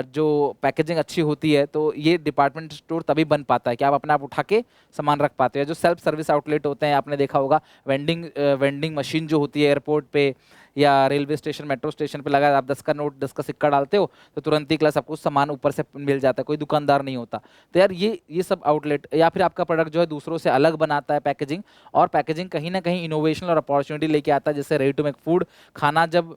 जो पैकेजिंग अच्छी होती है तो ये डिपार्टमेंट स्टोर तभी बन पाता है कि आप अपने आप उठा के सामान रख पाते हो। जो सेल्फ सर्विस आउटलेट होते हैं, आपने देखा होगा वेंडिंग मशीन जो होती है एयरपोर्ट पे या रेलवे स्टेशन, मेट्रो स्टेशन पे लगा, आप 10 का नोट, 10 का सिक्का डालते हो तो तुरंत ही क्लास आपको सामान ऊपर से मिल जाता है, कोई दुकानदार नहीं होता। तो यार ये सब आउटलेट, या फिर आपका प्रोडक्ट जो है दूसरों से अलग बनाता है पैकेजिंग, और पैकेजिंग कहीं ना कहीं इनोवेशन और अपॉर्चुनिटी लेके आता है। जैसे रेडी टू मेक फूड खाना, जब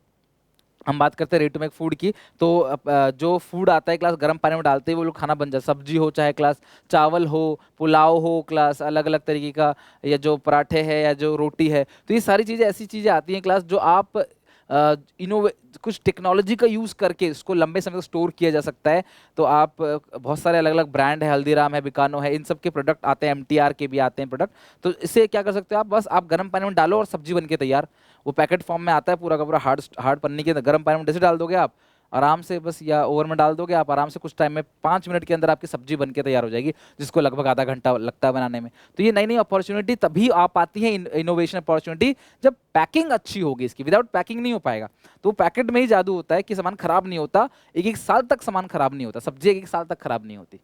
हम बात करते हैं रेडी टू मेक फूड की, तो जो फूड आता है क्लास गर्म पानी में डालते ही वो लोग खाना बन जाता है। सब्जी हो चाहे क्लास चावल हो, पुलाव हो क्लास, अलग अलग तरीके का, या जो पराठे है या जो रोटी है, तो ये सारी चीज़ें ऐसी चीज़ें आती हैं क्लास जो आप इनोवे कुछ टेक्नोलॉजी का यूज़ करके इसको लंबे समय तक स्टोर किया जा सकता है। तो आप बहुत सारे अलग अलग ब्रांड है, हल्दीराम है, बिकानो है, इन सब के प्रोडक्ट आते हैं, MTR के भी आते हैं प्रोडक्ट। तो इससे क्या कर सकते हो आप, बस आप गर्म पानी में डालो और सब्जी बन के तैयार। वो पैकेट फॉर्म में आता है पूरा का पूरा, हार्ड हार्ड पन्नी के अंदर गर्म पानी में जैसे डाल दोगे आप आराम से, बस या ओवन में डाल दोगे आप आराम से, कुछ टाइम में 5 मिनट के अंदर आपकी सब्जी बन के तैयार हो जाएगी, जिसको लगभग आधा घंटा लगता है बनाने में। तो ये नई नई अपॉर्चुनिटी तभी आ पाती है, इनोवेशन अपॉर्चुनिटी, जब पैकिंग अच्छी होगी इसकी। विदाउट पैकिंग नहीं हो पाएगा। तो पैकेट में ही जादू होता है कि सामान खराब नहीं होता, एक एक साल तक सामान खराब नहीं होता, सब्जी एक एक साल तक खराब नहीं होती।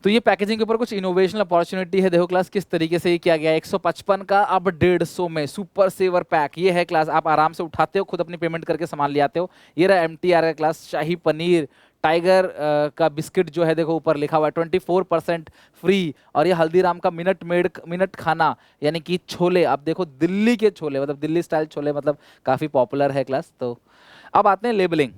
तो ये पैकेजिंग के ऊपर कुछ इनोवेशनल अपॉर्चुनिटी है। देखो क्लास किस तरीके से ये किया गया है। 155 का अब 150 में सुपर सेवर पैक, ये है क्लास, आप आराम से उठाते हो, खुद अपनी पेमेंट करके सामान ले आते हो। ये रहा MTR का क्लास, शाही पनीर, टाइगर का बिस्किट जो है देखो ऊपर लिखा हुआ है 24% फ्री। और ये हल्दीराम का मिनट खाना, यानी कि छोले, आप देखो दिल्ली के छोले, मतलब दिल्ली स्टाइल छोले, मतलब काफ़ी पॉपुलर है क्लास। तो अब आते हैं लेबलिंग।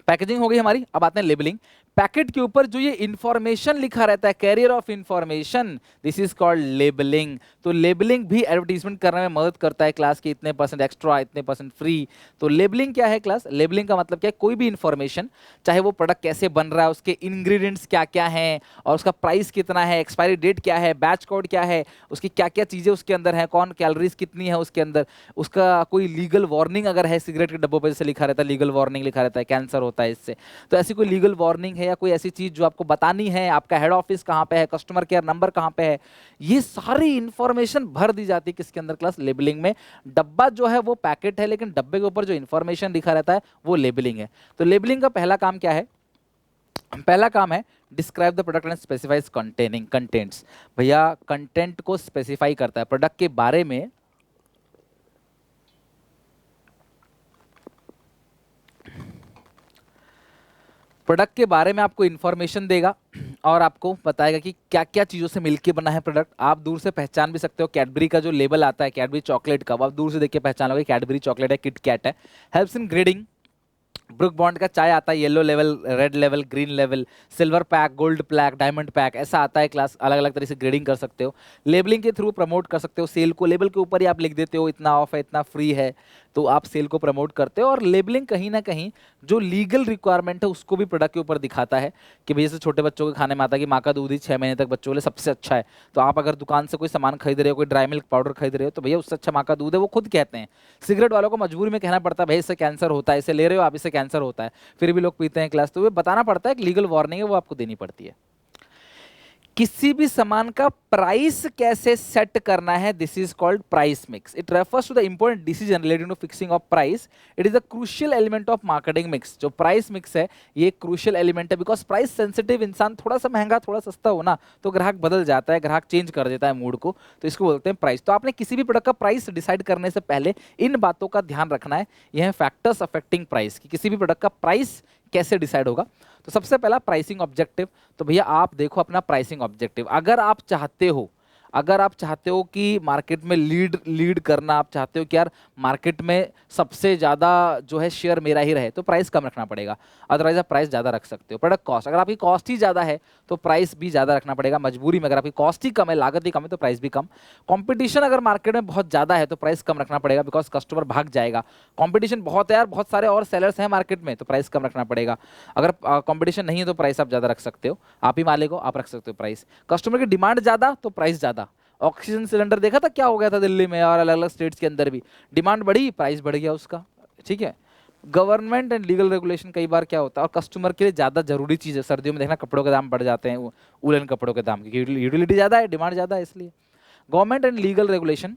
पैकेजिंग हो गई हमारी, अब आते हैं लेबलिंग। पैकेट के ऊपर जो ये इंफॉर्मेशन लिखा रहता है, carrier of information, this is called labelling. तो लेबलिंग भी एडवर्टीजमेंट करने में मदद करता है क्लास की, इतने % एक्स्ट्रा, इतने % फ्री। तो लेबलिंग क्या है क्लास, लेबलिंग का मतलब क्या है, कोई भी इंफॉर्मेशन, चाहे वो प्रोडक्ट कैसे बन रहा है, उसके इंग्रेडिएंट्स क्या क्या हैं, और उसका प्राइस कितना है, एक्सपायरी डेट क्या है, बैच कोड क्या है, उसकी क्या क्या चीज़ें उसके अंदर है, कौन कैलोरीज कितनी है उसके अंदर, उसका कोई लीगल वार्निंग अगर है, सिगरेट के डब्बों पर जैसे लिखा रहता है लीगल वार्निंग लिखा रहता है, कैंसर होता है इससे, तो ऐसी कोई लीगल वार्निंग है या कोई ऐसी चीज जो आपको बतानी है, आपका हेड ऑफिस कहाँ पे है, कस्टमर केयर नंबर कहाँ पे है, ये सारी इंफॉर्मेशन भर दी जाती है किसके अंदर क्लास, लेबलिंग में। डब्बा जो है वो पैकेट है, लेकिन डब्बे के ऊपर जो इंफॉर्मेशन लिखा रहता है वो लेबलिंग है। तो लेबलिंग का पहला काम क्या है, पहला काम है describe the product and specifies containing contents. भैया कंटेंट को स्पेसिफाई करता है प्रोडक्ट के बारे में, प्रोडक्ट के बारे में आपको इन्फॉर्मेशन देगा और आपको बताएगा कि क्या क्या चीज़ों से मिलके बना है प्रोडक्ट। आप दूर से पहचान भी सकते हो, कैडबरी का जो लेबल आता है कैडबरी चॉकलेट का, आप दूर से देख के पहचान लोगे कैडबरी चॉकलेट है, किट कैट है। Helps in grading, book bond का चाय आता है, yellow level, red level, green level, silver pack, gold pack, diamond pack, ऐसा आता है क्लास, अलग अलग तरह से ग्रेडिंग कर सकते हो। लेबलिंग के थ्रू प्रमोट कर सकते हो सेल को, लेबल के ऊपर ही आप लिख देते हो इतना ऑफ है, इतना फ्री है, तो आप सेल को प्रमोट करते हो। और लेबलिंग कहीं ना कहीं जो लीगल रिक्वायरमेंट है उसको भी प्रोडक्ट के ऊपर दिखाता है कि भैया से छोटे बच्चों के खाने में आता है कि माँ का दूध ही 6 महीने तक बच्चों के लिए सबसे अच्छा है। तो आप अगर दुकान से कोई सामान खरीद रहे हो, कोई ड्राई मिल्क पाउडर खरीद रहे हो, तो भैया उससे अच्छा माँ का दूध है, वो खुद कहते हैं। सिगरेट वालों को मजबूरी में कहना पड़ता है भाई इससे कैंसर होता है, इसे ले रहे हो आप, इससे कैंसर होता है, फिर भी लोग पीते हैं क्लास। तो वो बताना पड़ता है, एक लीगल वार्निंग है वो आपको देनी पड़ती है। किसी भी सामान का प्राइस कैसे सेट करना है, this is called price mix. It refers to the important decision relating to fixing of price. It is a crucial element of marketing mix. जो प्राइस मिक्स है ये क्रूशियल एलिमेंट है, बिकॉज प्राइस सेंसिटिव इंसान, थोड़ा सा महंगा थोड़ा सस्ता हो ना तो ग्राहक बदल जाता है, ग्राहक चेंज कर देता है मूड को, तो इसको बोलते हैं प्राइस। तो आपने किसी भी प्रोडक्ट का प्राइस डिसाइड करने से पहले इन बातों का ध्यान रखना है। यह है फैक्टर्स अफेक्टिंग प्राइस, कि किसी भी प्रोडक्ट का प्राइस कैसे डिसाइड होगा। तो सबसे पहला प्राइसिंग ऑब्जेक्टिव। तो भैया आप देखो अपना प्राइसिंग ऑब्जेक्टिव, अगर आप चाहते हो कि मार्केट में लीड करना, आप चाहते हो कि यार मार्केट में सबसे ज़्यादा जो है शेयर मेरा ही रहे, तो प्राइस कम रखना पड़ेगा। अदरवाइज आप प्राइस ज़्यादा रख सकते हो। प्रोडक्ट कॉस्ट, अगर आपकी कॉस्ट ही ज़्यादा है तो प्राइस भी ज़्यादा रखना पड़ेगा मजबूरी में। अगर आपकी कॉस्ट ही कम है, लागत ही कम है, तो प्राइस भी कम। कंपटीशन अगर मार्केट में बहुत ज़्यादा है तो प्राइस कम रखना पड़ेगा, बिकॉज कस्टमर भाग जाएगा। कंपटीशन बहुत है यार, बहुत सारे और सेलर्स हैं मार्केट में, तो प्राइस कम रखना पड़ेगा। अगर कंपटीशन नहीं है तो प्राइस आप ज़्यादा रख सकते हो, आप ही मालिक हो, आप रख सकते हो प्राइस। कस्टमर की डिमांड ज़्यादा तो प्राइस ज़्यादा। ऑक्सीजन सिलेंडर देखा था क्या हो गया था दिल्ली में और अलग अलग स्टेट्स के अंदर भी, डिमांड बढ़ी प्राइस बढ़ गया उसका, ठीक है। गवर्नमेंट एंड लीगल रेगुलेशन कई बार क्या होता है, और कस्टमर के लिए ज़्यादा जरूरी चीज़ है। सर्दियों में देखना कपड़ों के दाम बढ़ जाते हैं, उलन कपड़ों के दाम, क्योंकि यूटिलिटी ज़्यादा है, डिमांड ज़्यादा है, इसलिए गवर्नमेंट एंड लीगल रेगुलेशन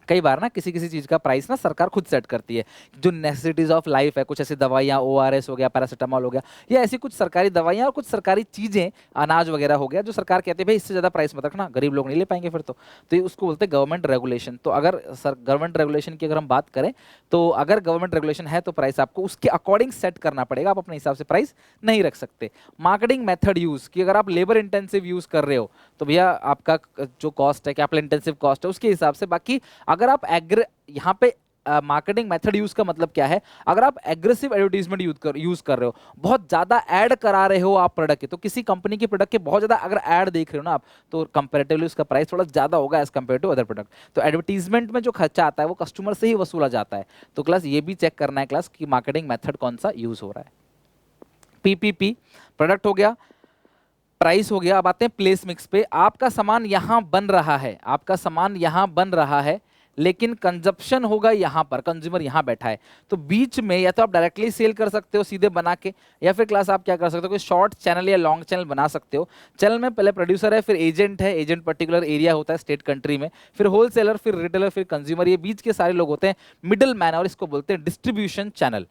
कई बार ना किसी किसी चीज का प्राइस ना सरकार खुद सेट करती है। जो नेसेसिटीज ऑफ लाइफ है, कुछ ऐसी दवाइयाँ, ओआरएस हो गया, पैरासीटामोल हो गया, या ऐसी कुछ सरकारी दवाइयाँ और कुछ सरकारी चीजें, अनाज वगैरह हो गया, जो सरकार कहती है भाई इससे ज्यादा प्राइस मत रखना, गरीब लोग नहीं ले पाएंगे फिर तो ये उसको बोलते हैं गवर्नमेंट रेगुलेशन। तो अगर सर गवर्नमेंट रेगुलेशन की अगर हम बात करें, तो अगर गवर्नमेंट रेगुलेशन है तो प्राइस आपको उसके अकॉर्डिंग सेट करना पड़ेगा, आप अपने हिसाब से प्राइस नहीं रख सकते। मार्केटिंग मेथड यूज की, अगर आप लेबर इंटेंसिव यूज कर रहे हो तो भैया आपका जो कॉस्ट है, कैपिटल इंटेंसिव कॉस्ट है, उसके हिसाब से। बाकी अगर आप यहाँ पे मार्केटिंग मेथड यूज का मतलब क्या है, अगर आप एग्रेसिव एडवर्टीजमेंट यूज कर रहे हो, बहुत ज्यादा ऐड करा रहे हो आप प्रोडक्ट के, तो किसी कंपनी के प्रोडक्ट के बहुत ज्यादा अगर ऐड देख रहे हो ना आप, तो कंपैरेटिवली उसका प्राइस थोड़ा ज्यादा होगा as compare to other product. तो एडवर्टीजमेंट में जो खर्चा आता है वो कस्टमर से ही वसूला जाता है। तो क्लास ये भी चेक करना है क्लास कि मार्केटिंग मेथड कौन सा यूज हो रहा है। पीपीपी प्रोडक्ट हो गया, प्राइस हो गया। अब आते हैं प्लेस मिक्स पे। आपका सामान यहां बन रहा है, आपका सामान यहां बन रहा है, लेकिन कंजप्शन होगा यहां पर, कंज्यूमर यहां बैठा है। तो बीच में या तो आप डायरेक्टली सेल कर सकते हो सीधे बना के, या फिर क्लास आप क्या कर सकते हो, कोई शॉर्ट चैनल या लॉन्ग चैनल बना सकते हो। चैनल में पहले प्रोड्यूसर है, फिर एजेंट है, एजेंट पर्टिकुलर एरिया होता है स्टेट कंट्री में, फिर होलसेलर, फिर रिटेलर, फिर कंज्यूमर, ये बीच के सारे लोग होते हैं मिडिल मैन, और इसको बोलते हैं डिस्ट्रीब्यूशन चैनल।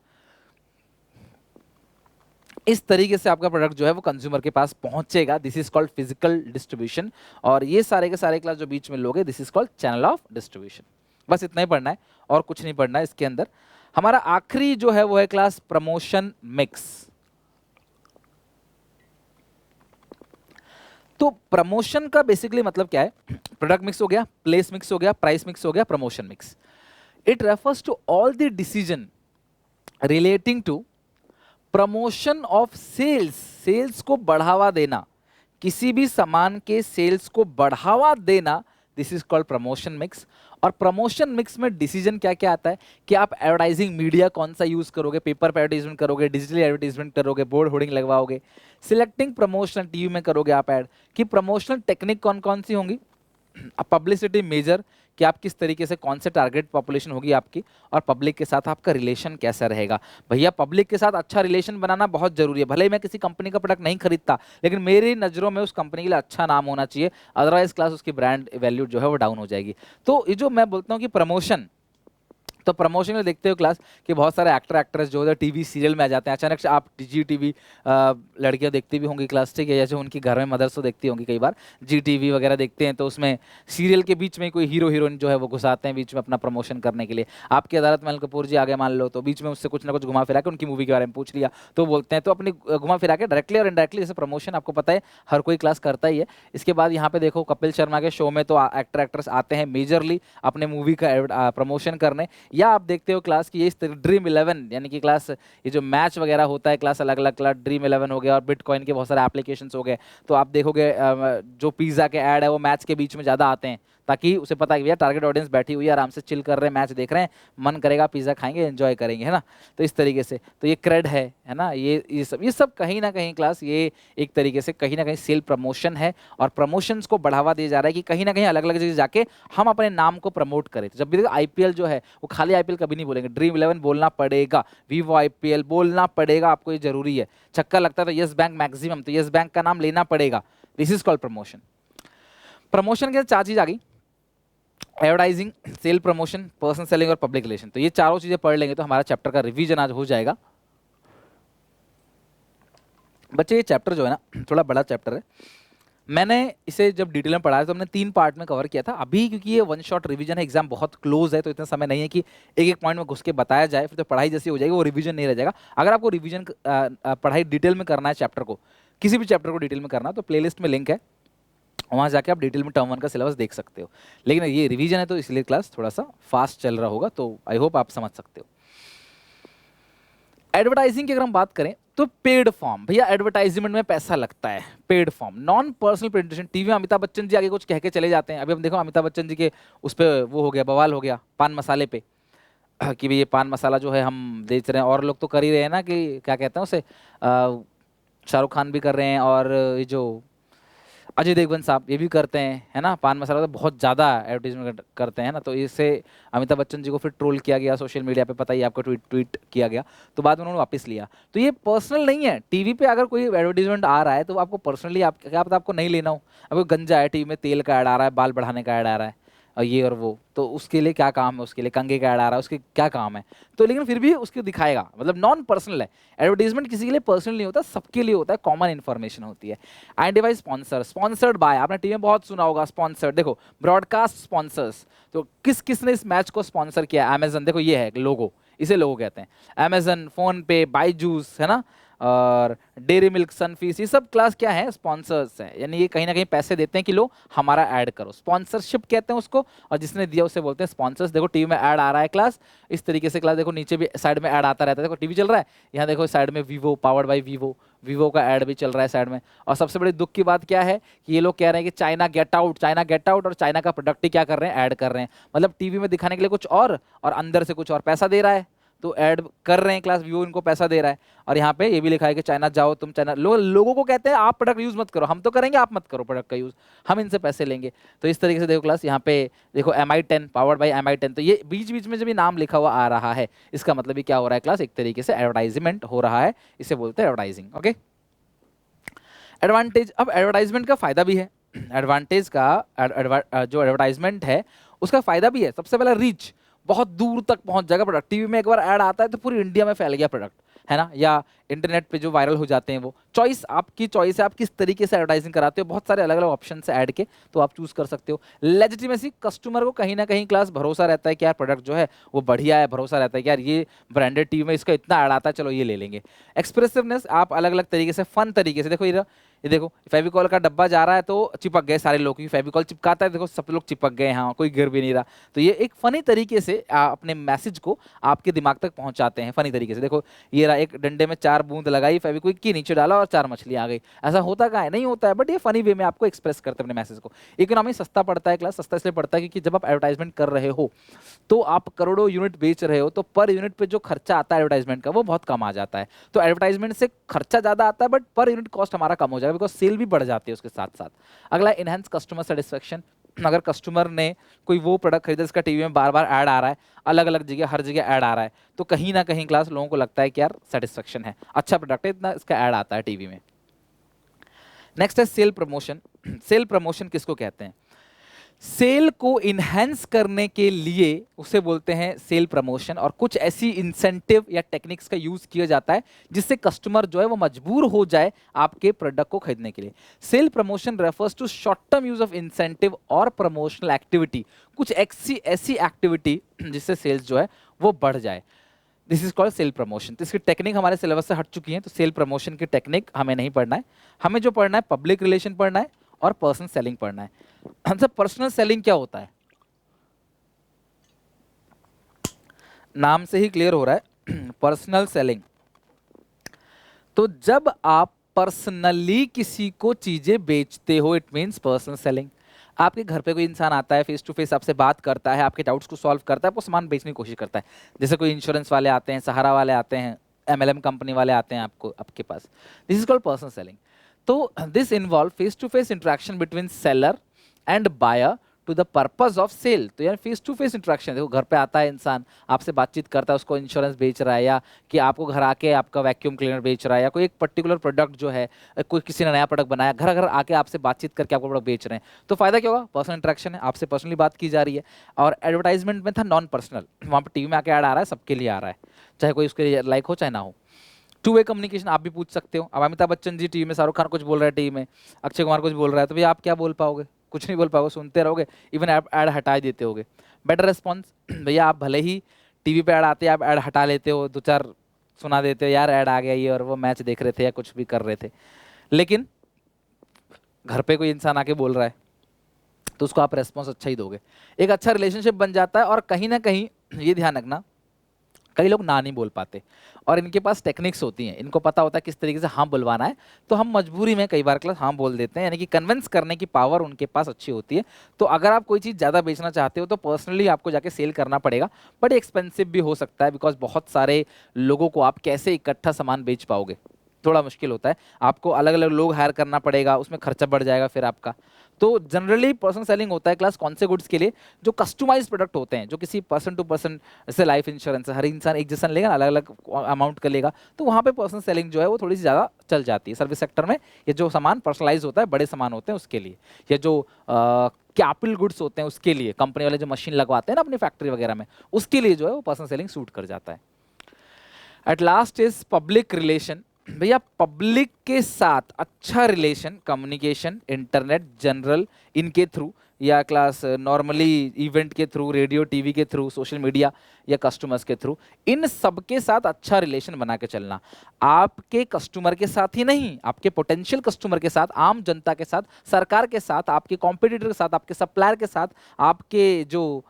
इस तरीके से आपका प्रोडक्ट जो है वो कंज्यूमर के पास पहुंचेगा, this is called physical distribution. और ये सारे के सारे क्लास जो बीच में लोग हैं, this is called channel of distribution. बस इतना ही पढ़ना है और कुछ नहीं पढ़ना है इसके अंदर। हमारा आखिरी जो है वो है क्लास प्रमोशन मिक्स। तो प्रमोशन का बेसिकली मतलब क्या है, प्रोडक्ट मिक्स हो गया, प्लेस मिक्स हो गया, प्राइस मिक्स हो गया, promotion mix. It refers to all the decision relating to promotion of sales, sales को बढ़ावा देना, किसी भी सामान के सेल्स को बढ़ावा देना, this is called promotion mix. और प्रमोशन मिक्स में डिसीजन क्या क्या आता है कि आप एडवर्टाइजिंग मीडिया कौन सा यूज करोगे, पेपर पर एडवर्टाइजमेंट करोगे, डिजिटल एडवर्टाइजमेंट करोगे, बोर्ड होर्डिंग लगवाओगे, सिलेक्टिंग प्रमोशन, टीवी में करोगे आप ऐड, कि प्रमोशनल टेक्निक कौन कौन सी होंगी, पब्लिसिटी मेजर कि आप किस तरीके से, कौन से टारगेट पॉपुलेशन होगी आपकी, और पब्लिक के साथ आपका रिलेशन कैसा रहेगा। भैया पब्लिक के साथ अच्छा रिलेशन बनाना बहुत जरूरी है। भले ही मैं किसी कंपनी का प्रोडक्ट नहीं खरीदता, लेकिन मेरी नज़रों में उस कंपनी के लिए अच्छा नाम होना चाहिए, अदरवाइज क्लास उसकी ब्रांड वैल्यू जो है वो डाउन हो जाएगी। तो ये जो मैं बोलता हूँ कि प्रमोशन, तो प्रमोशन में देखते हो क्लास कि बहुत सारे एक्टर एक्ट्रेस जो है टीवी सीरियल में आ जाते हैं। अचानक से आप जी टीवी लड़कियां देखती भी होंगी क्लास, ठीक है, जैसे उनकी घर में मदर्स तो देखती होंगी, कई बार जी टीवी वगैरह देखते हैं, तो उसमें सीरियल के बीच में कोई हीरो हीरोइन जो है वो घुसाते हैं बीच में अपना प्रमोशन करने के लिए। आपकी अदालत में अनिल कपूर जी आगे मान लो, तो बीच में उससे कुछ ना कुछ घुमा फिरा के उनकी मूवी के बारे में पूछ लिया, तो बोलते हैं, तो अपनी घुमा फिरा के डायरेक्टली और इनडायरेक्टली, जैसे प्रमोशन आपको पता है हर कोई क्लास करता ही है। इसके बाद यहाँ पे देखो कपिल शर्मा के शो में तो एक्टर एक्ट्रेस आते हैं मेजरली अपने मूवी का प्रमोशन करने, या आप देखते हो क्लास कि ये ड्रीम 11 यानी कि क्लास ये जो मैच वगैरह होता है क्लास, अलग अलग क्लास ड्रीम 11 हो गया और बिटकॉइन के बहुत सारे एप्लीकेशंस हो गए, तो आप देखोगे जो पिज्जा के ऐड है वो मैच के बीच में ज़्यादा आते हैं, ताकि उसे पता है कि भैया टारगेट ऑडियंस बैठी हुई है, आराम से चिल कर रहे हैं, मैच देख रहे हैं, मन करेगा पिज्जा खाएंगे, एंजॉय करेंगे, है ना। तो इस तरीके से तो ये क्रेड है ना, ये सब कहीं ना कहीं क्लास ये एक तरीके से कहीं ना कहीं सेल प्रमोशन है, और प्रमोशंस को बढ़ावा दिया जा रहा है कि कहीं ना कहीं अलग अलग जगह जाके हम अपने नाम को प्रमोट करें। तो जब भी आईपीएल जो है वो खाली आईपीएल कभी नहीं बोलेंगे, ड्रीम 11 बोलना पड़ेगा, वीवो आईपीएल बोलना पड़ेगा, आपको ये जरूरी है। छक्का लगता है तो यस बैंक मैक्सिमम, तो यस बैंक का नाम लेना पड़ेगा, this is called promotion. Promotion के चार चीज आ गई, advertising, sale promotion, personal selling और पब्लिक रिलेशन। तो ये चारों चीजें पढ़ लेंगे तो हमारा चैप्टर का रिवीजन आज हो जाएगा। बच्चे ये चैप्टर जो है ना थोड़ा बड़ा चैप्टर है, मैंने इसे जब डिटेल में पढ़ा तो हमने 3 पार्ट में कवर किया था। अभी क्योंकि ये 1 शॉट रिवीजन है, एग्जाम बहुत क्लोज है, तो इतना समय नहीं है कि एक एक पॉइंट में घुस के बताया जाए, फिर तो पढ़ाई जैसी हो जाएगी, वो रिवीजन नहीं रह जाएगा। अगर आपको रिवीजन पढ़ाई डिटेल में करना है चैप्टर को, किसी भी चैप्टर को डिटेल में करना, तो प्लेलिस्ट में लिंक है, वहाँ जाके आप डिटेल में टर्म 1 का सिलेबस देख सकते हो। लेकिन ये रिवीजन है तो इसलिए क्लास थोड़ा सा फास्ट चल रहा होगा, तो आई होप आप समझ सकते हो। एडवर्टाइजिंग की अगर हम बात करें तो पेड फॉर्म, भैया एडवर्टाइजमेंट में पैसा लगता है, paid form, non personal presentation. TV में अमिताभ बच्चन जी आगे कुछ कह के चले जाते हैं, अभी हम देखो अमिताभ बच्चन जी के उस पर वो हो गया, बवाल हो गया पान मसाले पे कि भाई ये पान मसाला जो है हम बेच रहे हैं, और लोग तो कर ही रहे हैं ना, कि क्या कहते हैं उसे, शाहरुख खान भी कर रहे हैं, और ये जो अजय देवगन साहब ये भी करते हैं, है ना, पान मसाला तो बहुत ज़्यादा एडवर्टीजमेंट करते हैं ना, तो इससे अमिताभ बच्चन जी को फिर ट्रोल किया गया सोशल मीडिया पे, पता ही आपको, ट्वीट ट्वीट किया गया, तो बाद में उन्होंने वापस लिया। तो ये पर्सनल नहीं है, टीवी पे अगर कोई एडवर्टीजमेंट आ रहा है तो आपको पर्सनली, आप क्या पता आपको नहीं लेना हो। अब कोई गंजा है, टीवी में तेल का ऐड आ रहा है, बाल बढ़ाने का ऐड आ रहा है और ये और वो, तो उसके लिए क्या काम है, उसके लिए कंघे का ऐड आ रहा है, उसके क्या काम है, तो लेकिन फिर भी उसको दिखाएगा, मतलब नॉन पर्सनल है। एडवर्टीजमेंट किसी के लिए पर्सनल नहीं होता, सबके लिए होता है, कॉमन इन्फॉर्मेशन होती है। आइडेंटिफाई स्पॉन्सर, स्पॉन्सर्ड बाय, आपने टीवी में बहुत सुना होगा स्पॉन्सर्ड, देखो ब्रॉडकास्ट स्पॉन्सर्स, तो किस किसने इस मैच को स्पॉन्सर किया, अमेजन, देखो ये है लोगो, इसे लोगो कहते हैं, अमेजन, फोन पे, बाईजूस, है ना, और डेयरी मिल्क, सनफीस, ये सब क्लास क्या है, स्पॉन्सर्स हैं, यानी ये कहीं ना कहीं पैसे देते हैं कि लो हमारा ऐड करो, स्पॉन्सरशिप कहते हैं उसको, और जिसने दिया उसे बोलते हैं स्पॉन्सर्स। देखो टीवी में ऐड आ रहा है क्लास, इस तरीके से क्लास, देखो नीचे भी साइड में ऐड आता रहता है, देखो टीवी चल रहा है, यहाँ देखो साइड में Vivo, powered by Vivo, Vivo का ऐड भी चल रहा है साइड में। और सबसे बड़ी दुख की बात क्या है कि ये लोग कह रहे हैं कि China get out, China get out, और चाइना का प्रोडक्ट ही क्या कर रहे हैं, ऐड कर रहे हैं, मतलब टीवी में दिखाने के लिए कुछ और अंदर से कुछ और, पैसा दे रहा है तो ऐड कर रहे हैं क्लास, व्यू इनको पैसा दे रहा है। और यहाँ पे ये भी लिखा है कि चाइना जाओ तुम, चाइना लोगों को कहते हैं आप प्रोडक्ट यूज मत करो, हम तो करेंगे, आप मत करो प्रोडक्ट का यूज, हम इनसे पैसे लेंगे। तो इस तरीके से देखो क्लास, यहाँ पे देखो MI10 पावर्ड बाई MI10, तो ये बीच बीच में जब ये नाम लिखा हुआ आ रहा है, इसका मतलब ये क्या हो रहा है क्लास, एक तरीके से एडवर्टाइजमेंट हो रहा है, इसे बोलते हैं एडवर्टाइजिंग। ओके, एडवांटेज, अब एडवर्टाइजमेंट का फायदा भी है, एडवांटेज का जो एडवर्टाइजमेंट है उसका फायदा भी है। सबसे पहला रीच, बहुत दूर तक पहुंच जाएगा प्रोडक्ट, टीवी में एक बार ऐड आता है तो पूरी इंडिया में फैल गया प्रोडक्ट, है ना, या इंटरनेट पे जो वायरल हो जाते हैं वो। चॉइस, आपकी चॉइस है, आप किस तरीके से एडवर्टाइजिंग कराते हो, बहुत सारे अलग अलग ऑप्शन से ऐड के, तो आप चूज कर सकते हो। लेजिटिमेसी, कस्टमर को कहीं ना कहीं क्लास भरोसा रहता है कि यार प्रोडक्ट जो है वो बढ़िया है, भरोसा रहता है कि यार ये ब्रांडेड टीवी में इसका इतना ऐड आता है, चलो ये ले लेंगे। एक्सप्रेसिवनेस, आप अलग अलग तरीके से, फन तरीके से, देखो ये देखो फेविकॉल का डब्बा जा रहा है तो चिपक गए सारे लोग, क्योंकि फेविकॉल चिपकाता है, देखो सब लोग चिपक गए, हाँ कोई गिर भी नहीं रहा। तो ये एक फनी तरीके से अपने मैसेज को आपके दिमाग तक पहुंचाते हैं फनी तरीके से। देखो ये रहा, एक डंडे में 4 बूंद लगाई फेविक्विक की, नीचे डाला और 4 मछली आ गई, ऐसा होता कहाँ है, नहीं होता है, बट ये फनी वे में आपको एक्सप्रेस करते हैं अपने मैसेज को। इकोनॉमी सस्ता पड़ता है क्लास, सस्ता इसलिए पड़ता है क्योंकि जब आप एडवर्टाइजमेंट कर रहे हो तो आप करोड़ों यूनिट बेच रहे हो, तो पर यूनिट पे जो खर्चा आता है एडवर्टाइजमेंट का वो बहुत कम आ जाता है। तो एडवर्टाइजमेंट से खर्चा ज्यादा आता है बट पर यूनिट कॉस्ट हमारा कम हो जाएगा, बिकॉज सेल भी बढ़ जाती है उसके साथ साथ। अगला, इनहेंस कस्टमर सेटिस्फेक्शन, अगर कस्टमर ने कोई वो प्रोडक्ट खरीदा जिसका टीवी में बार बार ऐड आ रहा है, अलग अलग जगह हर जगह ऐड आ रहा है, तो कहीं ना कहीं क्लास लोगों को लगता है कि यार सेटिस्फेक्शन है, अच्छा प्रोडक्ट है, इतना इसका ऐड आता है टीवी में। नेक्स्ट है सेल प्रमोशन। सेल प्रमोशन किसको कहते हैं, सेल को इनहेंस करने के लिए उसे बोलते हैं सेल प्रमोशन, और कुछ ऐसी इंसेंटिव या टेक्निक्स का यूज किया जाता है जिससे कस्टमर जो है वो मजबूर हो जाए आपके प्रोडक्ट को खरीदने के लिए। Sale promotion refers to short term use of incentive और प्रमोशनल एक्टिविटी, कुछ ऐसी एक्टिविटी जिससे सेल्स जो है वो बढ़ जाए, this is called sale promotion. तो इसकी टेक्निक हमारे सिलेबस से हट चुकी है, तो सेल प्रमोशन की टेक्निक हमें नहीं पढ़ना है, हमें जो पढ़ना है पब्लिक रिलेशन पढ़ना है और पर्सनल सेलिंग पढ़ना है। हमसे पर्सनल सेलिंग क्या होता है, नाम से ही क्लियर हो रहा है पर्सनल सेलिंग। तो जब आप पर्सनली किसी को चीजें बेचते हो, इट मींस पर्सनल सेलिंग। आपके घर पे कोई इंसान आता है, फेस टू फेस आपसे बात करता है, आपके डाउट्स को सॉल्व करता है, आपको सामान बेचने की कोशिश करता है, जैसे कोई इंश्योरेंस वाले आते हैं, सहारा वाले आते हैं, MLM कंपनी वाले आते हैं आपके पास, this is called personal selling. तो this involve face to face interaction between seller and buyer to the purpose of sale. तो यार फेस टू फेस इंटरेक्शन, देखो घर पे आता है इंसान, आपसे बातचीत करता है, उसको इंश्योरेंस बेच रहा है, या कि आपको घर आके आपका वैक्यूम क्लीनर बेच रहा है, या कोई एक पर्टिकुलर प्रोडक्ट जो है, कोई किसी ने नया प्रोडक्ट बनाया, घर घर आके आपसे बातचीत करके आपको प्रोडक्ट बेच रहे हैं, तो फायदा क्या होगा, पर्सनल इंटरेक्शन है, आपसे पर्सनली बात की जा रही है। और एडवर्टाइजमेंट में था नॉन पर्सनल, वहाँ पर टीवी में आके ऐड आ रहा है, सबके लिए आ रहा है, चाहे कोई उसके लिए लाइक हो चाहे ना हो। टू वे कम्युनिकेशन, आप भी पूछ सकते हो। अब अमिताभ बच्चन जी टीवी में, शाहरुख खान कुछ बोल रहा है टीवी में, अक्षय कुमार कुछ बोल रहा है, तो भैया आप क्या बोल पाओगे, कुछ नहीं बोल पाओगे, सुनते रहोगे, इवन आप ऐड हटा देते होगे। बेटर रिस्पॉन्स, भैया आप भले ही टीवी पे ऐड आते हैं, आप ऐड हटा लेते हो, 2-4 सुना देते हो, यार ऐड आ गया ये और वो, मैच देख रहे थे या कुछ भी कर रहे थे, लेकिन घर पे कोई इंसान आके बोल रहा है तो उसको आप रेस्पॉन्स अच्छा ही दोगे, एक अच्छा रिलेशनशिप बन जाता है। और कहीं ना कहीं ये ध्यान रखना, कई लोग ना नहीं बोल पाते और इनके पास टेक्निक्स होती हैं, इनको पता होता है किस तरीके से हाँ बुलवाना है, तो हम मजबूरी में कई बार क्लास हाँ बोल देते हैं, यानी कि कन्विंस करने की पावर उनके पास अच्छी होती है। तो अगर आप कोई चीज़ ज़्यादा बेचना चाहते हो तो पर्सनली आपको जाके सेल करना पड़ेगा, बट एक्सपेंसिव भी हो सकता है, बिकॉज बहुत सारे लोगों को आप कैसे इकट्ठा सामान बेच पाओगे। थोड़ा मुश्किल होता है, आपको अलग अलग लोग हायर करना पड़ेगा, उसमें खर्चा बढ़ जाएगा फिर आपका। तो जनरली पर्सन सेलिंग होता है क्लास कौन से गुड्स के लिए, जो कस्टमाइज प्रोडक्ट होते हैं, जो किसी पर्सन टू पर्सन, जैसे लाइफ इंश्योरेंस, हर इंसान एक जैसा लेगा, अलग अलग अमाउंट का लेगा, तो वहाँ पे पर्सन सेलिंग जो है वो थोड़ी सी ज़्यादा चल जाती है। सर्विस सेक्टर में ये जो सामान पर्सनलाइज होता है, बड़े सामान होते हैं उसके लिए, या जो कैपिटल गुड्स होते हैं उसके लिए, कंपनी वाले जो मशीन लगवाते हैं ना अपनी फैक्ट्री वगैरह में, उसके लिए जो है वो पर्सन सेलिंग सूट कर जाता है। At last is public relation. भैया पब्लिक के साथ अच्छा रिलेशन, कम्युनिकेशन, इंटरनेट जनरल इनके थ्रू, या क्लास नॉर्मली इवेंट के थ्रू, रेडियो टीवी के थ्रू, सोशल मीडिया या कस्टमर्स के थ्रू, इन सब के साथ अच्छा रिलेशन बना के चलना। आपके कस्टमर के साथ ही नहीं, आपके पोटेंशियल कस्टमर के साथ, आम जनता के साथ, सरकार के साथ, आपके कॉम्पिटिटर के साथ, आपके सप्लायर के साथ, आपके जो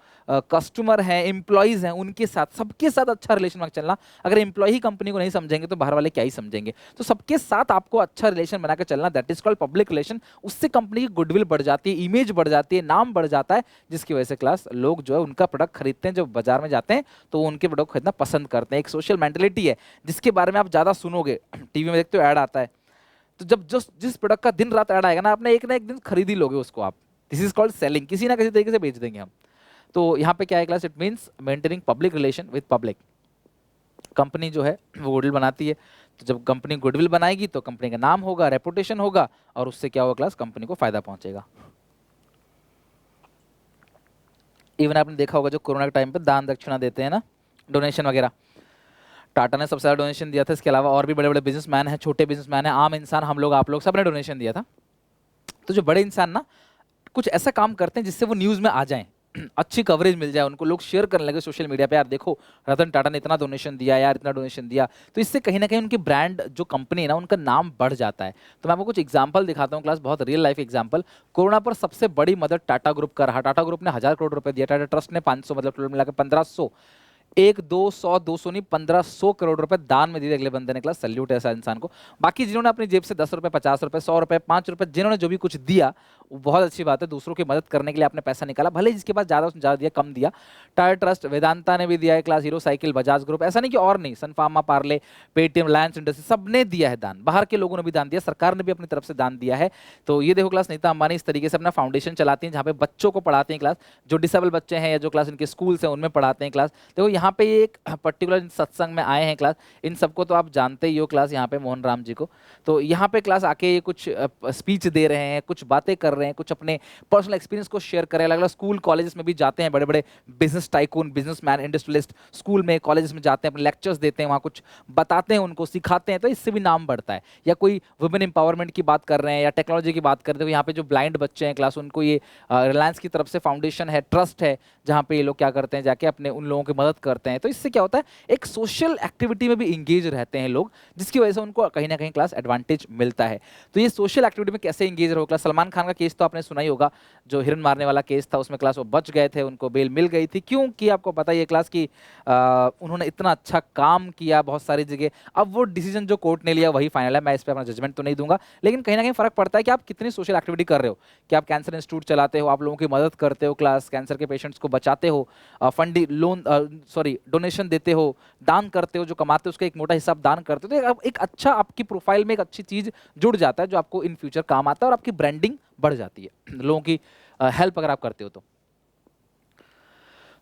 कस्टमर हैं, एम्प्लॉयज़ हैं, उनके साथ, सबके साथ अच्छा रिलेशन बना के चलना। अगर एम्प्लॉय ही कंपनी को नहीं समझेंगे तो बाहर वाले क्या ही समझेंगे। तो सबके साथ आपको अच्छा रिलेशन बना के चलना, that is called public relation. उससे कंपनी की गुडविल बढ़ जाती है, इमेज बढ़ जाती है, नाम बढ़ जाता है, जिसकी वजह से क्लास लोग जो है उनका प्रोडक्ट खरीदते हैं। जब बाजार में जाते हैं तो वो उनके प्रोडक्ट खरीदना पसंद करते हैं। एक सोशल मेंटेलिटी है जिसके बारे में आप ज़्यादा सुनोगे, टीवी में देखते हो ऐड आता है, तो जब जिस प्रोडक्ट का दिन रात ऐड आएगा ना, आपने एक ना एक दिन खरीद ही लोगे उसको आप। दिस इज कॉल्ड सेलिंग, किसी ना किसी तरीके से बेच देंगे हम। तो यहाँ पे क्या है class, it means maintaining public relation with public. Company जो है वो गुडविल बनाती है, तो जब कंपनी गुडविल बनाएगी तो कंपनी का नाम होगा, रेपुटेशन होगा, और उससे क्या होगा क्लास, कंपनी को फायदा पहुंचेगा। इवन आपने देखा होगा जो कोरोना के टाइम पे दान दक्षिणा देते हैं ना, डोनेशन वगैरह, टाटा ने सबसे ज़्यादा डोनेशन दिया था। इसके अलावा और भी बड़े बड़े बिजनेसमैन हैं, छोटे बिजनेसमैन हैं, आम इंसान, हम लोग, आप लोग, सब ने डोनेशन दिया था। तो जो बड़े इंसान ना कुछ ऐसा काम करते हैं जिससे वो न्यूज़ में आ जाएं, अच्छी कवरेज मिल जाए उनको, लोग शेयर करने लगे सोशल मीडिया पे, यार देखो रतन टाटा ने इतना डोनेशन दिया, यार इतना डोनेशन दिया। तो इससे कहीं ना कहीं उनकी ब्रांड, जो कंपनी है ना, उनका नाम बढ़ जाता है। तो मैं आपको कुछ एग्जांपल दिखाता हूँ क्लास, बहुत रियल लाइफ एग्जांपल। कोरोना पर सबसे बड़ी मदद टाटा ग्रुप का रहा। टाटा ग्रुप ने 1000 करोड़ रुपए दिया, टाटा ट्रस्ट ने 500, मतलब टोटल मिलाकर 1500, 1 2 100 200 नहीं, 1500 करोड़ रुपए दान में दिए अगले बंदे ने। क्लास सल्यूट है ऐसा इंसान को। बाकी जिन्होंने अपनी जेब से 10 रुपए, 50 रुपए, 100 रुपए, 5 रुपए, जिन्होंने जो भी कुछ दिया, वो बहुत अच्छी बात है, दूसरों की मदद करने के लिए आपने पैसा निकाला, भले जिसके पास ज़्यादा उसने ज़्यादा दिया, कम दिया। टायर ट्रस्ट, वेदांता ने भी दिया है class, Hero cycle, Bajaj group, ऐसा नहीं कि और नहीं, Sun Pharma, Parle, Paytm, Reliance Industry, सब ने दिया है दान। बाहर के लोगों ने भी दान दिया, सरकार ने भी अपनी तरफ से दान दिया है। तो ये देखो क्लास, नीता अंबानी इस तरीके से अपना फाउंडेशन चलाती हैं, जहाँ पे बच्चों को पढ़ाते हैं क्लास, जो डिसेबल बच्चे हैं या जो क्लास इनके स्कूल्स हैं उनमें पढ़ाते हैं क्लास। देखो यहाँ पे एक पर्टिकुलर सत्संग में आए हैं क्लास, इन सबको तो आप जानते ही हो क्लास, यहाँ पे मोहन राम जी को। तो यहाँ पे क्लास आके ये कुछ स्पीच दे रहे हैं, कुछ बातें कर रहे हैं, कुछ अपने पर्सनल एक्सपीरियंस को शेयर कर रहे हैं। अलग अलग स्कूल कॉलेजेस में भी जाते हैं, बड़े बड़े business tycoon, businessman, industrialist school में, कॉलेजेस में जाते हैं, अपने लेक्चर्स देते हैं, वहाँ कुछ बताते हैं, उनको सिखाते हैं, तो इससे भी नाम बढ़ता है। या कोई वुमेन एम्पावरमेंट की बात कर रहे हैं या टेक्नोलॉजी की बात कर रहे हैं, तो यहाँ पे जो ब्लाइंड बच्चे हैं क्लास, उनको ये रिलायंस की तरफ से फाउंडेशन है, ट्रस्ट है, जहाँ पे ये लोग क्या करते हैं, जाके अपने उन लोगों की मदद करते हैं। तो इससे क्या होता है, एक सोशल एक्टिविटी में भी इंगेज रहते हैं लोग, जिसकी वजह से उनको कहीं ना कहीं क्लास एडवांटेज मिलता है। तो ये सोशल एक्टिविटी में कैसे इंगेज रहो क्लास, सलमान खान का केस तो आपने सुना ही होगा, जो हिरन मारने वाला केस था, उसमें क्लास वो बच गए थे, उनको बेल मिल गई थी, क्योंकि आपको पता ही है क्लास की उन्होंने इतना अच्छा काम किया बहुत सारी जगह। अब वो डिसीजन जो कोर्ट ने लिया वही फाइनल है, मैं इस पर अपना जजमेंट तो नहीं दूंगा, लेकिन कहीं ना कहीं फर्क पड़ता है कि आप कितनी सोशल एक्टिविटी कर रहे हो। कि आप कैंसर इंस्टीट्यूट चलाते हो, आप लोगों की मदद करते हो क्लास, कैंसर के पेशेंट्स को बचाते हो, फंड लोन डोनेशन देते हो, दान करते हो, जो कमाते हो उसका एक मोटा हिस्सा आप दान करते हो, तो एक अच्छा आपकी प्रोफाइल में एक अच्छी चीज़ जुड़ जाता है, जो आपको इन फ्यूचर काम आता है, और आपकी ब्रांडिंग बढ़ जाती है लोगों की हेल्प अगर आप करते हो तो।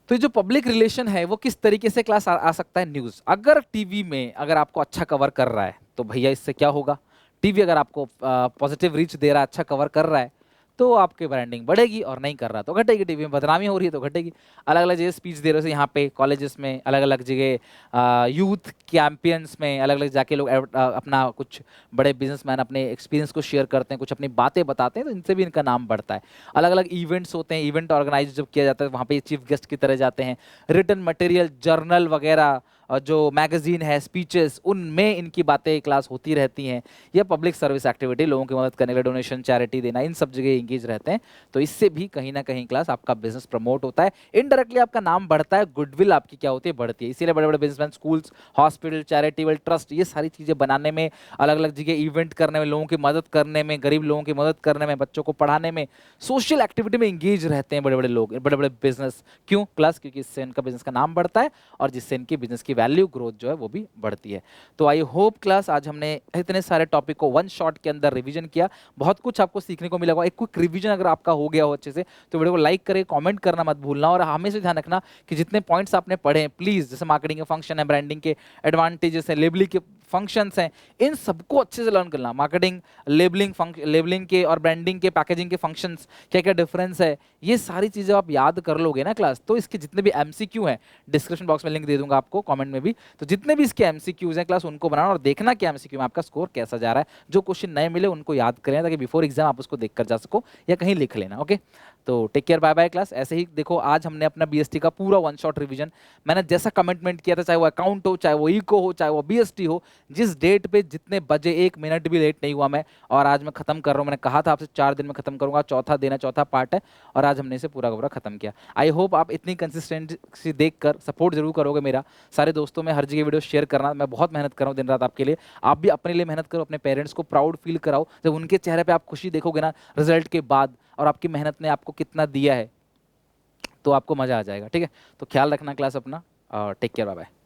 तो ये जो पब्लिक रिलेशन है वो किस तरीके से क्लास आ सकता है, न्यूज़ अगर टीवी में अगर आपको अच्छा कवर कर रहा है तो भैया इससे क्या होगा, टीवी अगर आपको पॉजिटिव रीच दे रहा है, अच्छा कवर कर रहा है, तो आपकी ब्रांडिंग बढ़ेगी, और नहीं कर रहा तो घटेगी। टीवी में बदनामी हो रही है तो घटेगी। अलग अलग जगह स्पीच दे रहे हो, यहाँ पे कॉलेजेस में, अलग अलग जगह यूथ कैंपेन्स में, अलग अलग जाके लोग अपना कुछ बड़े बिजनेसमैन अपने एक्सपीरियंस को शेयर करते हैं, कुछ अपनी बातें बताते हैं, तो इनसे भी इनका नाम बढ़ता है। अलग अलग इवेंट्स होते हैं, इवेंट ऑर्गेनाइज जब किया जाता है वहाँ पे चीफ गेस्ट की तरह जाते हैं। रिटन मटेरियल, जर्नल वगैरह, जो मैगजीन है, स्पीचेस, उनमें इनकी बातें क्लास होती रहती हैं। या पब्लिक सर्विस एक्टिविटी, लोगों की मदद करने के लिए डोनेशन, चैरिटी देना, इन सब जगह इंगेज रहते हैं। तो इससे भी कहीं ना कहीं क्लास आपका बिजनेस प्रमोट होता है, इनडायरेक्टली आपका नाम बढ़ता है, गुडविल आपकी क्या होती है, बढ़ती है। इसीलिए बड़े बड़े businessman schools, hospital, charitable trust, ये सारी चीज़ें बनाने में, अलग अलग जगह इवेंट करने में, लोगों की मदद करने में, गरीब लोगों की मदद करने में, बच्चों को पढ़ाने में, सोशल एक्टिविटी में इंगेज रहते हैं बड़े बड़े लोग, बड़े बड़े बिजनेस। क्यों क्लास? क्योंकि इससे इनका बिजनेस का नाम बढ़ता है और जिससे इनकी बिजनेस की वैल्यू ग्रोथ जो है वो भी बढ़ती है। तो आई होप क्लास आज हमने इतने सारे टॉपिक को वन शॉट के अंदर रिवीजन किया, बहुत कुछ आपको सीखने को मिला होगा। एक क्विक रिवीजन अगर आपका हो गया हो अच्छे से तो वीडियो को लाइक करें, कमेंट करना मत भूलना, और हमेशा ध्यान रखना कि जितने पॉइंट्स आपने पढ़े हैं प्लीज़, जैसे मार्केटिंग के फंक्शन है, ब्रांडिंग के एडवांटेजेस हैं, लेबलिंग के फंक्शंस हैं, इन सबको अच्छे से लर्न करना। मार्केटिंग, लेबलिंग के और ब्रांडिंग के, पैकेजिंग के फंक्शंस क्या क्या डिफरेंस है, ये सारी चीज़ें आप याद कर लोगे ना क्लास, तो इसके जितने भी एमसीक्यू हैं, डिस्क्रिप्शन बॉक्स में लिंक दे दूंगा आपको, कमेंट में भी, तो जितने भी इसके एमसीक्यूज हैं क्लास उनको बनाना और देखना कि एमसीक्यू में आपका स्कोर कैसा जा रहा है। जो क्वेश्चन नए मिले उनको याद करें ताकि बिफोर एग्जाम आप उसको देख कर जा सको या कहीं लिख लेना। ओके, तो take care, bye bye class. ऐसे ही देखो आज हमने अपना बीएसटी का पूरा वन शॉट रिवीजन मैंने जैसा कमिटमेंट किया था, चाहे वो अकाउंट हो, चाहे वो इको हो, चाहे वो बीएसटी हो, जिस डेट पे जितने बजे, 1 मिनट भी लेट नहीं हुआ मैं, और आज मैं खत्म कर रहा हूँ। मैंने कहा था आपसे 4 दिन में खत्म करूंगा, चौथा दिन है, चौथा पार्ट है, और आज हमने इसे पूरा का पूरा खत्म किया। आई होप आप इतनी कंसिस्टेंसी देखकर सपोर्ट जरूर करोगे मेरा। सारे दोस्तों में हर जगह वीडियो शेयर करना, मैं बहुत मेहनत कर रहा हूँ दिन रात आपके लिए, आप भी अपने लिए मेहनत करो, अपने पेरेंट्स को प्राउड फील कराओ। जब उनके चेहरे पे आप खुशी देखोगे ना रिजल्ट के बाद, और आपकी मेहनत ने आपको कितना दिया है, तो आपको मजा आ जाएगा। ठीक है, तो ख्याल रखना क्लास अपना, और टेक केयर, बाय बाय।